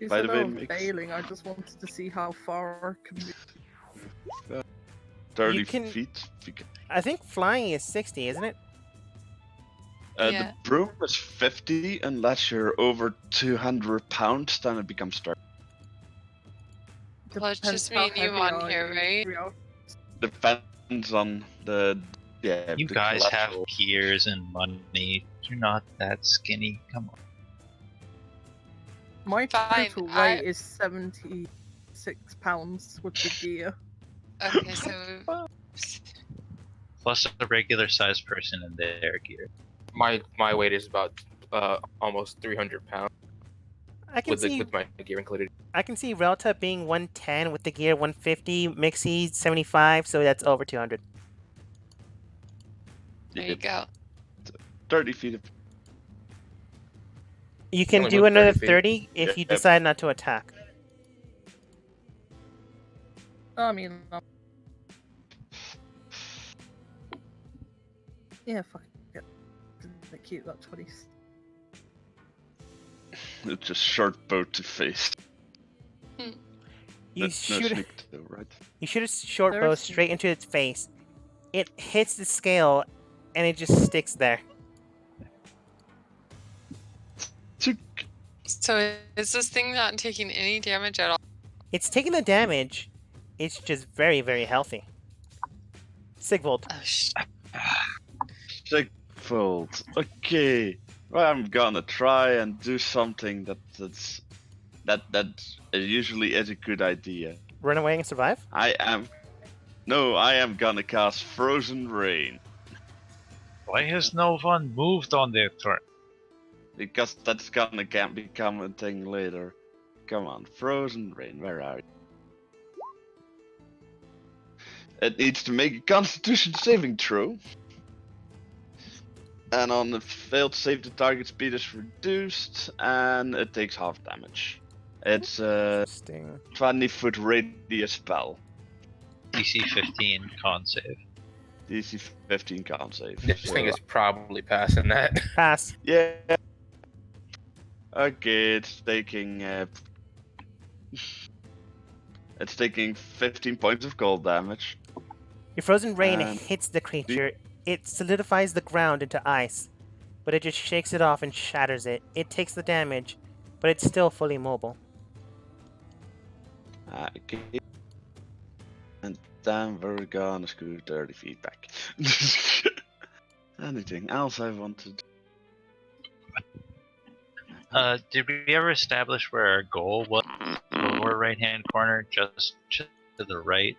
You By said the I way, was Mix- bailing, I just wanted to see how far I could move. 30 You can- feet. I think flying is 60, isn't it? Yeah. The broom is 50 unless you're over 200 pounds, then it becomes 30. Well, it's Depends just me how and you heavy on are here, you. right? We are- Depends on the. Yeah, You the guys have collateral. gears and money. You're not that skinny. Come on. My Fine, total I- weight is 76 pounds with the gear. Okay, so Plus a regular sized person in their gear. My weight is about almost 300 pounds I can see with my gear included. I can see Relta being 110 with the gear 150, Mixie 75, so that's over 200. there you go. 30 feet. You can Only do move 30 another feet. 30 if you Yep. decide not to attack. I mean, yeah, fuck it. They keep that 20. It's just short bow to face. You No shoot sneak though, right? you shoot a short bow There's- straight into its face. It hits the scale and it just sticks there. Tick. So is this thing not taking any damage at all? It's taking the damage. It's just very, very healthy. Sigvold. Oh, Sigfold. Okay. Well, I'm gonna try and do something that usually is a good idea. Run away and survive? I am gonna cast Frozen Rain. Why has no one moved on their turn? Because that's gonna become a thing later. Come on, Frozen Rain, where are you? It needs to make a Constitution saving throw. And on the failed save, the target speed is reduced, and it takes half damage. It's a Interesting. 20-foot radius spell. DC 15 con save. DC 15 can't save. This thing so- is probably passing that. Pass. Yeah. Okay, it's taking It's taking 15 points of cold damage. Your frozen rain And- hits the creature. It solidifies the ground into ice, but it just shakes it off and shatters it. It takes the damage, but it's still fully mobile. Okay. And then we're gonna scoot 30 feet back. Anything else I wanted? Did we ever establish where our goal was? Lower right-hand corner, just to the right.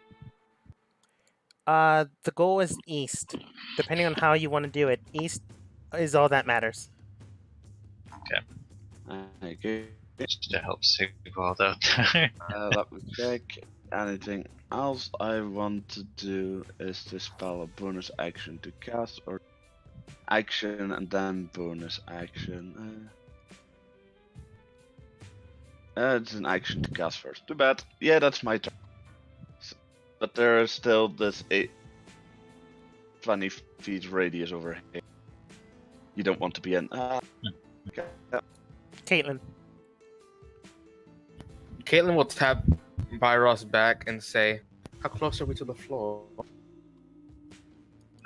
The goal is east. Depending on how you want to do it, east is all that matters. Okay. Just to help Sigvald out there. Let me check. Anything else I want to do is to spell a bonus action to cast, or action and then bonus action. It's an action to cast first. Too bad. Yeah, that's my turn. But there is still this 20 feet radius over here. You don't want to be in. Okay. Caitlin. Caitlin will tap Byros back and say, "How close are we to the floor?"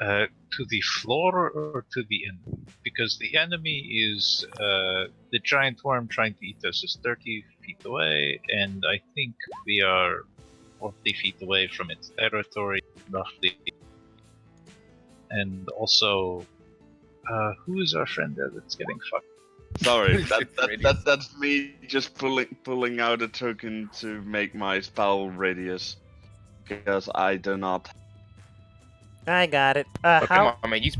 To the floor or to the enemy? Because the enemy is the giant worm trying to eat us is 30 feet away, and I think we are 40 feet away from its territory, roughly. And also, who is our friend there that's getting fucked? Sorry, Radius. that's me just pulling out a token to make my spell radius, because I do not. I got it. Oh, come How on, man. You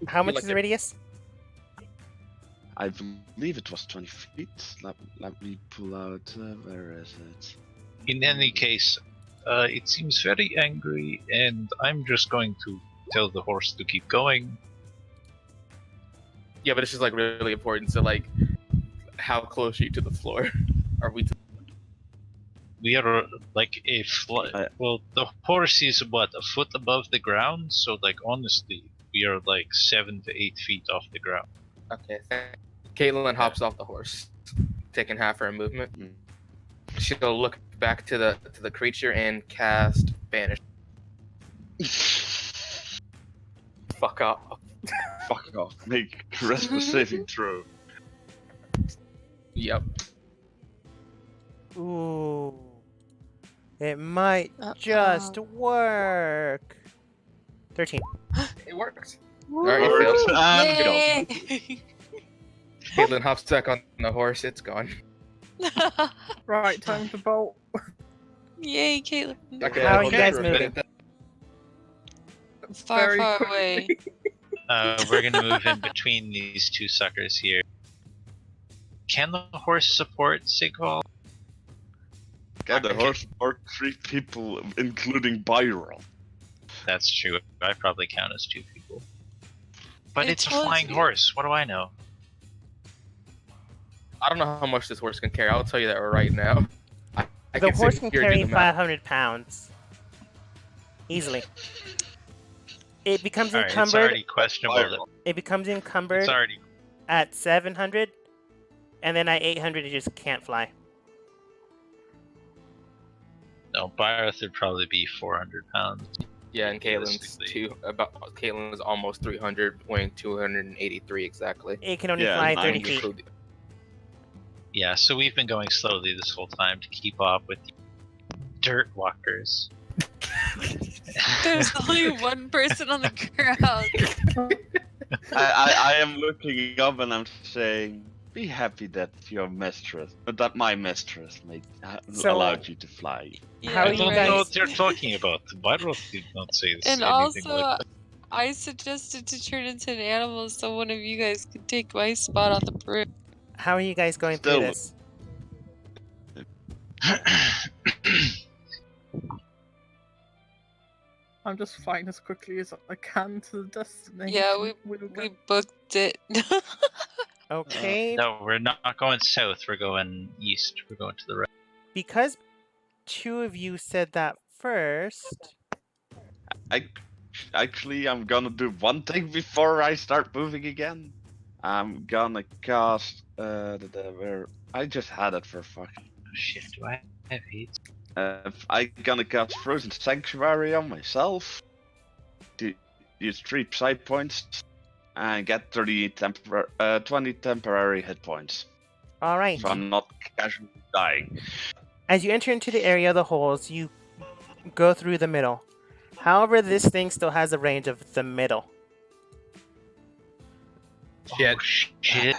how much like is the it. radius? I believe it was 20 feet. Let me pull out. Where is it? In any case, it seems very angry, and I'm just going to tell the horse to keep going. Yeah, but it's just like really important. So like, how close are you to the floor? Are we? We are like well, the horse is what, a foot above the ground, so like honestly, we are like 7 to 8 feet off the ground. Okay. Caitlin hops off the horse, taking half her movement. Hmm. She'll look back to the creature and cast Banish. Fuck off. Fuck off. Make charisma saving throw. Yep. Ooh. It might just work. 13. It works. Woo! Alright, it fails. And go. Yay! Caitlin hops back on the horse. It's gone. Right, time to bolt. Yay, Caitlin. Okay, How are hold you that guys for a moving? minute. Far, Very far quickly. away. We're gonna move in between these two suckers here. Can the horse support Sigvald? Yeah, the horse or 3 people, including Byron. That's true. I probably count as 2 people. But I it's a told flying you. horse. What do I know? I don't know how much this horse can carry. I'll tell you that right now. I The sit horse can here and do carry the math. 500 pounds. Easily. It becomes Alright, it's encumbered. already questionable. That, It becomes encumbered it's already at 700, and then at 800 it just can't fly. no. Byreth would probably be 400 pounds. Yeah, and Caitlin's Realistically. Caitlin is almost 300, weighing 283 exactly. It can only Yeah, fly and 30 I'm feet. Include- Yeah, so we've been going slowly this whole time to keep up with the dirt walkers. There's only one person on the ground. I am looking up and I'm saying, be happy that your mistress, that my mistress So- allowed you to fly. How I are you don't guys- know what you're talking about. Byreth did not say this. And anything also, like that. I suggested to turn into an animal so one of you guys could take my spot on the broom. How are you guys going Still- through this? I'm just flying as quickly as I can to the destination. Yeah, We'll We get- booked it. Okay, No, we're not going south. We're going east. We're going to the right. because 2 of you said that first. Actually, I'm gonna do one thing before I start moving again. I'm gonna cast where I just had it for fucking. Oh, shit, do I have heat? I gonna cast Frozen Sanctuary on myself. To use 3 side points and get 20 temporary hit points. All right. So I'm not casually dying. As you enter into the area of the holes, you go through the middle. However, this thing still has a range of the middle. Shit. Oh, shit.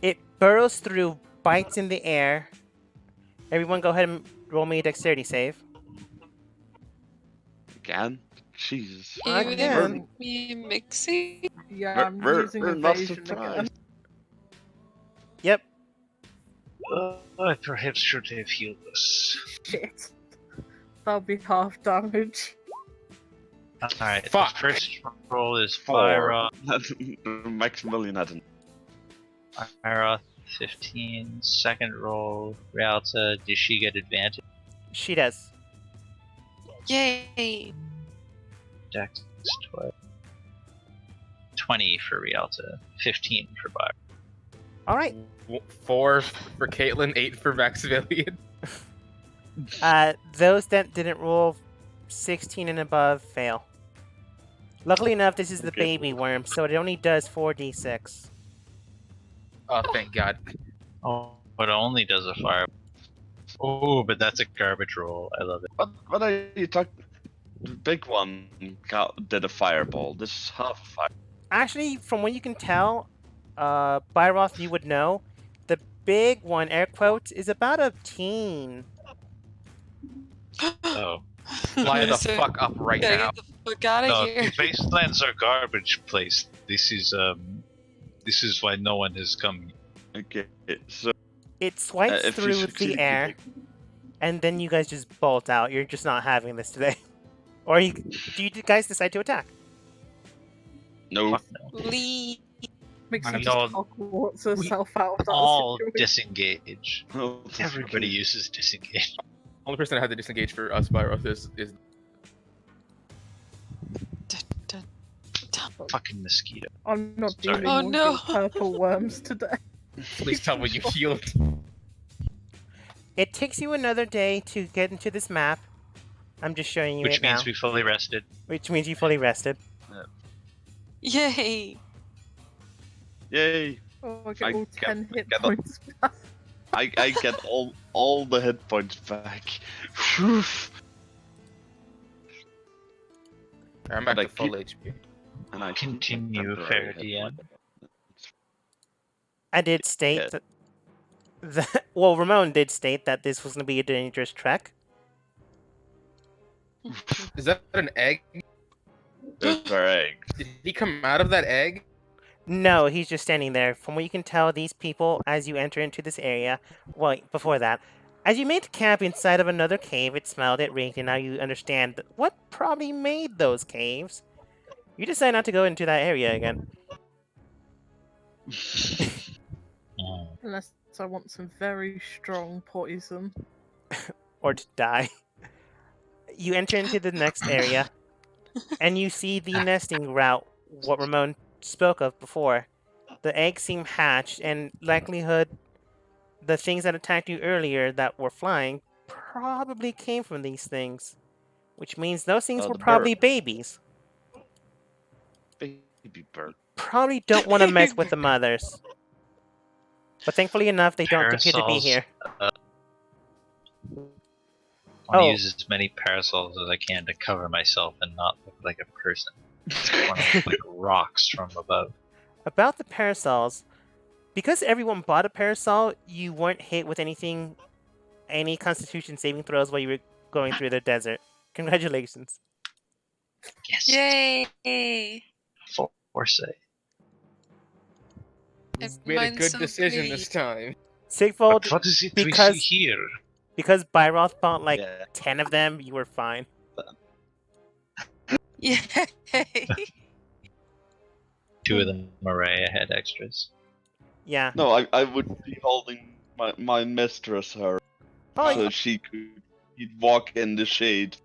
It burrows through, bites in the air. Everyone go ahead and roll me a dexterity save. Again? Jesus. Again. Me mixing. Yeah, I'm We're using not evasion again. surprised. Yep. I perhaps should have healed us. Shit. That'll be half damage. Alright, the Fuck. first roll is 4. Fyra. Maximilian hadn't. Fyra 15. Second roll, Rialta. Does she get advantage? She does. Yay! Dex 12. 20 for Rialta. 15 for Fyra. All right. 4 for Caitlin, 8 for Maximilian. Those that didn't roll 16 and above fail. Luckily enough, this is the Okay. baby worm, so it only does 4d6. Oh, thank God. Oh, but it only does a fire. Oh, but that's a garbage roll. I love it. What are you talking? The big one did a fireball. This is half a fire. Actually, from what you can tell, Byroth, you would know, the big one, air quotes, is about a teen. Oh. Fly the So, fuck up right gotta now. get the fuck out of No, here. wastelands are garbage place. This is why no one has come. Okay, so It swipes if you through succeed, the air, and then you guys just bolt out. You're just not having this today. Or do you guys decide to attack? no. Fuck no. Leave. Makes I you know- just Hogwarts we herself out of that All situation. disengage. Oh, Everybody uses disengage. Only person that had to disengage for us, Byros, is Dun, dun, dun. Fucking mosquito. I'm not Sorry. dealing Oh, with no. your purple worms today. please tell me you healed. It takes you another day to get into this map. I'm just showing you Which it now. means we fully rested. Which means you fully rested. Yay! Yay! Oh, I I get all get- 10 hit get a- points back. I get all the hit points back. Phew. I'm back But I to full keep- HP. And I Continue, temporary fair hit DM. point. I did state Yeah. that well, Ramon did state that this was going to be a dangerous trek. Is that an egg? Those are eggs. Did he come out of that egg? No, he's just standing there. From what you can tell, these people, as you enter into this area, well, before that, as you made camp inside of another cave, it smelled, it reeked, and now you understand what probably made those caves. You decide not to go into that area again. Oh. Unless I want some very strong poison. Or to die. You enter into the next area, and you see the nesting route, what Ramon spoke of before. The eggs seem hatched, and likelihood the things that attacked you earlier that were flying probably came from these things. Which means those things were The probably bird. babies. Baby bird. Probably don't want to mess with the mothers. But thankfully enough, they don't appear to be Parasols. here. I want to Oh. use as many parasols as I can to cover myself and not look like a person. I want to look like rocks from above. About the parasols, because everyone bought a parasol, you weren't hit with anything, any constitution saving throws while you were going through the desert. Congratulations. Yes. Yay! Foresight. I've Made a mine's good so decision pretty. this time. Sigfold, But what is it because- we see here? because Byroth bought like Yeah. 10 of them, you were fine. Yay! 2 of them Maria had extras. Yeah. No, I would be holding my mistress her Oh, so she could he'd walk in the shade.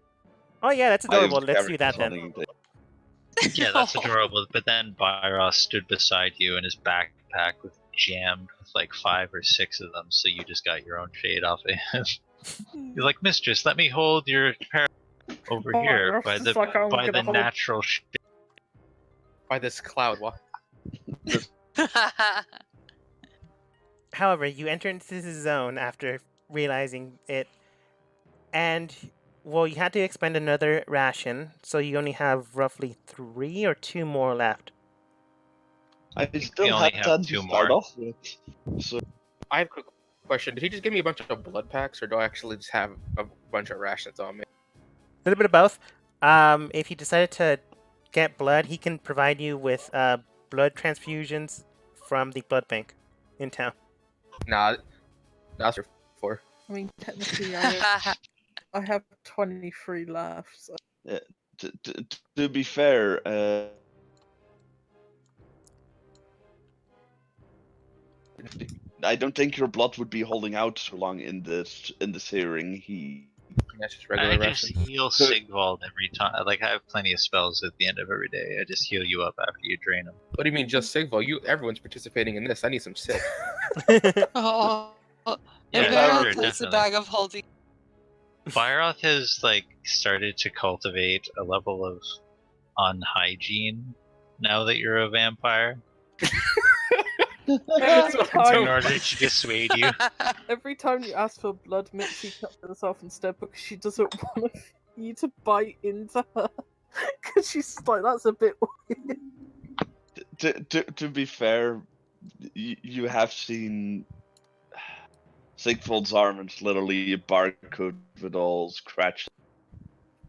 oh yeah, that's I adorable. was Let's do carrying that then. something that- Yeah, that's adorable. But then Byros stood beside you, and his backpack was jammed with like 5 or 6 of them, so you just got your own shade off of him. You're like, mistress, let me hold your parrot over Oh, here Ross by is the like, I'm by gonna the hold- natural shit. By this cloud. What? However, you enter into this zone after realizing it, and well, you had to expend another ration, so you only have roughly 3 or 2 more left. I we still only have have 10 2 to start more. off with. So I have a quick question. Did he just give me a bunch of blood packs, or do I actually just have a bunch of rations on me? A little bit of both. If you decided to get blood, he can provide you with blood transfusions from the blood bank in town. Nah, that's for. I mean, technically, I have 23 left. So. to be fair, I don't think your blood would be holding out so long in the searing heat. That's just I regular just rations. heal Sigvald every time. Like, I have plenty of spells at the end of every day. I just heal you up after you drain them. What do you mean, just Sigval? Everyone's participating in this. I need some sick. Oh, Yeah, Byron sure, Embarrassed is a definitely. bag of holding. Byroth has like started to cultivate a level of unhygiene now that you're a vampire That's what I'm time- in doing. order to dissuade you. Every time you ask for blood, Mitzi cuts herself instead because she doesn't want you to bite into her. Because she's like, that's a bit weird. To be fair, you have seen Sigvald's arm is literally a barcode with all scratched.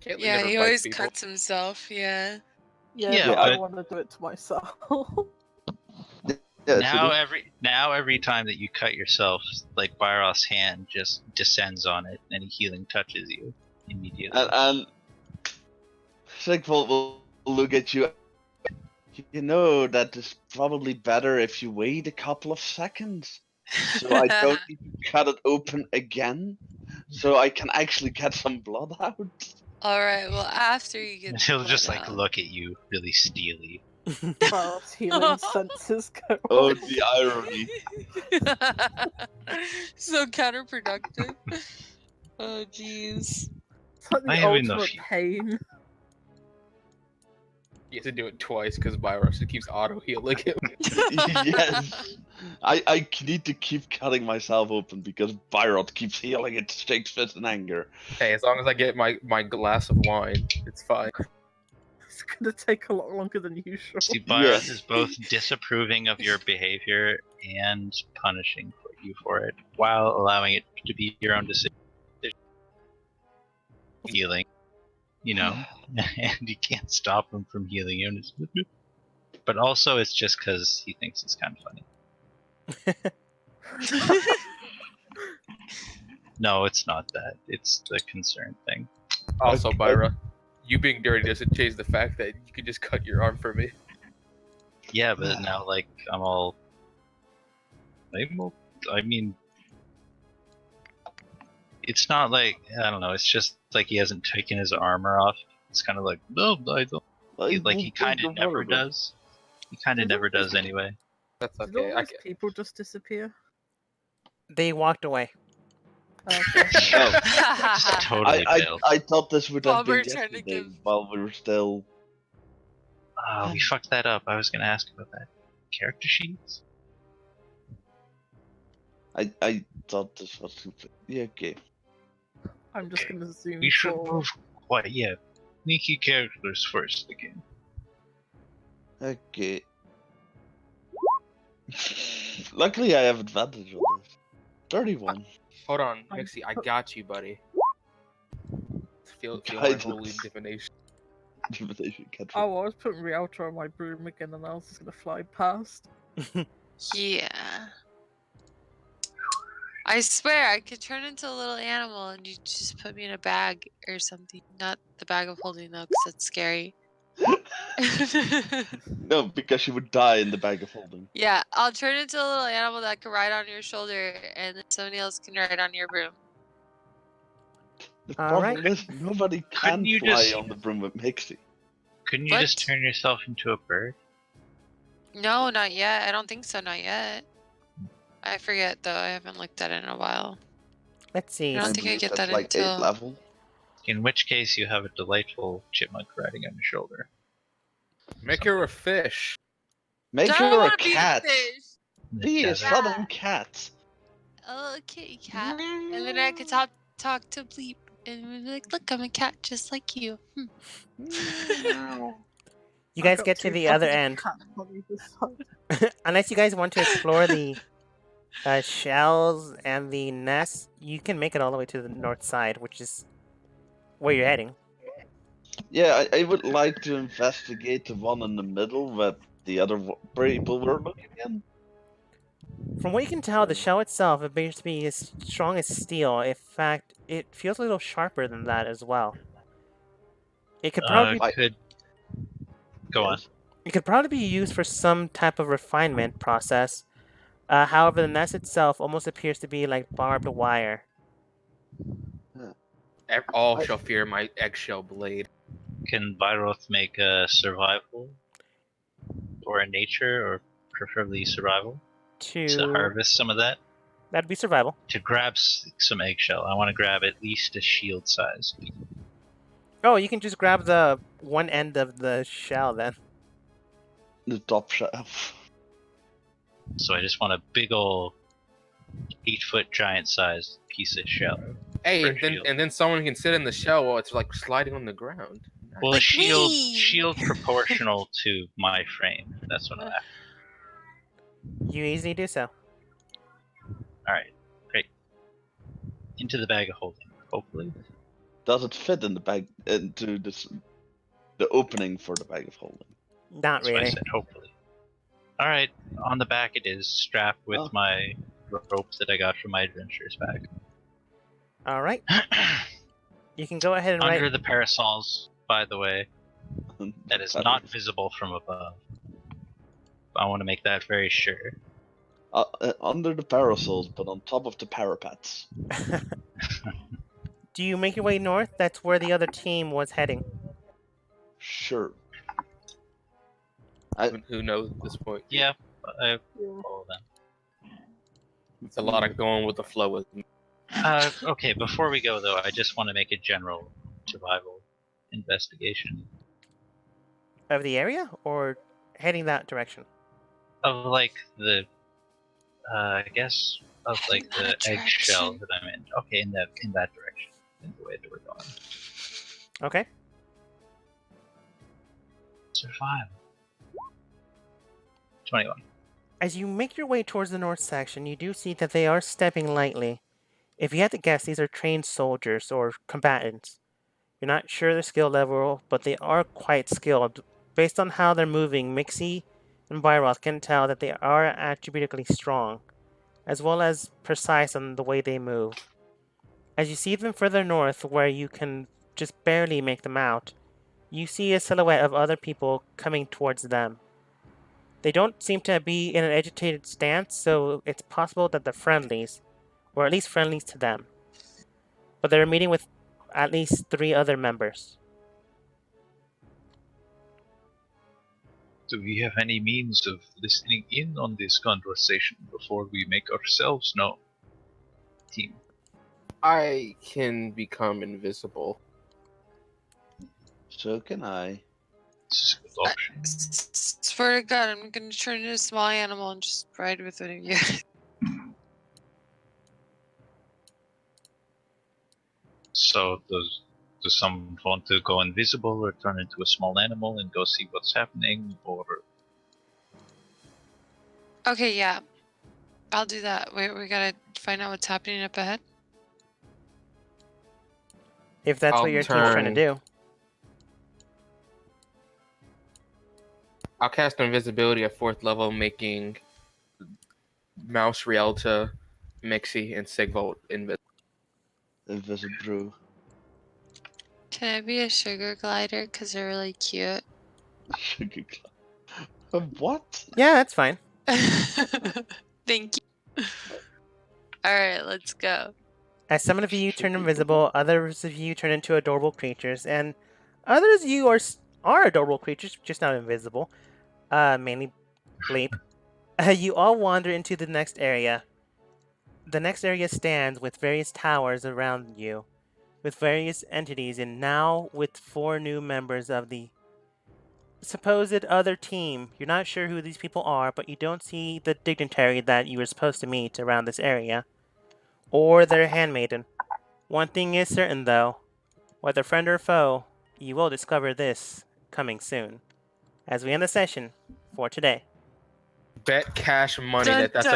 Caitlyn Yeah, never he bites always people. cuts himself. Yeah. Yeah, Yeah, but I but- want to do it to myself. Yeah, now every time that you cut yourself, like Byroth's hand just descends on it and healing touches you immediately. and Sigvald will look at you. You know that is probably better if you wait a couple of seconds, so I don't need to cut it open again, so I can actually get some blood out. All right. Well, after you get And the he'll blood just like out. look at you really steely. Barrett's healing senses go Oh, off. the irony! So counterproductive. Oh, jeez. It's like I the have enough ultimate heat. pain. You have to do it twice because Byros keeps auto healing him. Yes, I need to keep cutting myself open because Byrod keeps healing it, shakes fist in anger. Hey, as long as I get my glass of wine, it's fine. It's gonna take a lot longer than usual. See, Byroth Yeah. is both disapproving of your behavior and punishing you for it, while allowing it to be your own decision. Healing, you know, and you can't stop him from healing you. But also, it's just because he thinks it's kind of funny. No, it's not that. It's the concern thing. Also, Okay. Byra, you being dirty doesn't change the fact that you could just cut your arm for me. Yeah, but now, like, I'm all. I mean, it's not like, I don't know, it's just like he hasn't taken his armor off. It's kind of like, no, I don't. Like, he kind of never does. He kind of never does anyway. That's Did okay. all I those can... people just disappear? They walked away. Okay. Totally failed. I thought this would have been Bomber trying to yesterday give- while we were still. Oh, we fucked that up. I was gonna ask about that. Character sheets? I thought this was complete. Yeah, okay. I'm just gonna zoom We should forward. move quite, yeah. Sneaky characters first again. Okay. Luckily, I have advantage on this. 31. Hold on, I'm- Mixie, I got you, buddy. Feel my Guidance. holy divination. Intimidation cantrip. Oh, I was putting Rialto on my broom again and I was just gonna fly past. Yeah. I swear I could turn into a little animal and you just put me in a bag or something. Not the bag of holding though, because that's scary. No, because you would die in the bag of holding. Yeah, I'll turn into a little animal that can ride on your shoulder and then somebody else can ride on your broom. The All problem right. is nobody Couldn't can you fly just- on the broom with Mixie. Couldn't you What? just turn yourself into a bird? No, not yet. I don't think so, not yet. I forget though. I haven't looked at it in a while. Let's see. I don't think I believe get that's that like until- 8th level. In which case, you have a delightful chipmunk riding on your shoulder. Make her a fish. Make I her don't a wanna be the cat. fish. In the Be a desert. southern cat. Oh, kitty cat. And then I could talk to Bleep and be like, look, I'm a cat just like you. You I've guys got get to 2 the other fucking end. cats on either side. Unless you guys want to explore the shells and the nests, you can make it all the way to the north side, which is where you're heading. Yeah, I would like to investigate the one in the middle that the other people were looking in. From what you can tell, the shell itself appears to be as strong as steel. In fact, it feels a little sharper than that as well. It could probably Could go on. Yes. it could probably be used for some type of refinement process. However, the nest itself almost appears to be like barbed wire. All I- shall fear my eggshell blade. Can Byroth make a survival or a nature, or preferably survival, to To harvest some of that? that'd be survival. To grab some eggshell, I want to grab at least a shield size. Oh, you can just grab the one end of the shell then. The top shelf. So I just want a big ol' 8-foot giant sized piece of shell. Hey, For a and then shield. and then someone can sit in the shell while it's like sliding on the ground. Well, Like a shield me. shield proportional to my frame. That's what I'm after. You easily do so. Alright, great. Into the bag of holding, hopefully. Does it fit in the bag into the opening for the bag of holding? Not That's what I really. said, hopefully. Alright, on the back it is, strapped with Oh. my rope that I got from my adventurer's bag. All right. You can go ahead and Under write. the parasols, by the way, that is not visible from above. I want to make that very sure. Under the parasols, but on top of the parapets. Do you make your way north? That's where the other team was heading. Sure. Who knows at this point? Yeah, I Yeah. follow them. It's a lot of going with the flow with me. Okay, before we go though, I just want to make a general survival investigation Of the area, or heading that direction? of like the, I guess of like In that the eggshell direction. that I'm in. Okay, in that direction, in the way that we're going. Okay. Survival. 21. As you make your way towards the north section, you do see that they are stepping lightly. If you had to guess, these are trained soldiers or combatants. You're not sure their skill level, but they are quite skilled. Based on how they're moving, Mixie and Byroth can tell that they are attributably strong, as well as precise on the way they move. As you see them further north, where you can just barely make them out, you see a silhouette of other people coming towards them. They don't seem to be in an agitated stance, so it's possible that they're friendlies, or at least friendlies to them. But they're meeting with at least 3 other members. Do we have any means of listening in on this conversation before we make ourselves known? Team. I can become invisible. So can I. This is a good option. Swear to God, I'm gonna turn into a small animal and just ride with one of you. So does someone want to go invisible or turn into a small animal and go see what's happening, or Okay, yeah. I'll do that. We gotta find out what's happening up ahead. If that's I'll what your team's trying to turn- do. I'll cast invisibility at 4th level, making Mouse, Rialta, Mixie, and Sigvolt invisible. Invisible. Can I be a sugar glider? Because they're really cute. Sugar cloud. What? Yeah, that's fine. Thank you. Alright, let's go. As some of you turn invisible, others of you turn into adorable creatures, and others of you are adorable creatures, just not invisible. Mainly Bleep. You all wander into the next area. the next area stands with various towers around you, with various entities, and now with 4 new members of the supposed other team. You're not sure who these people are, but you don't see the dignitary that you were supposed to meet around this area, or their handmaiden. One thing is certain, though. Whether friend or foe, you will discover this coming soon. As we end the session for today. Bet cash money Dun, that's dun, a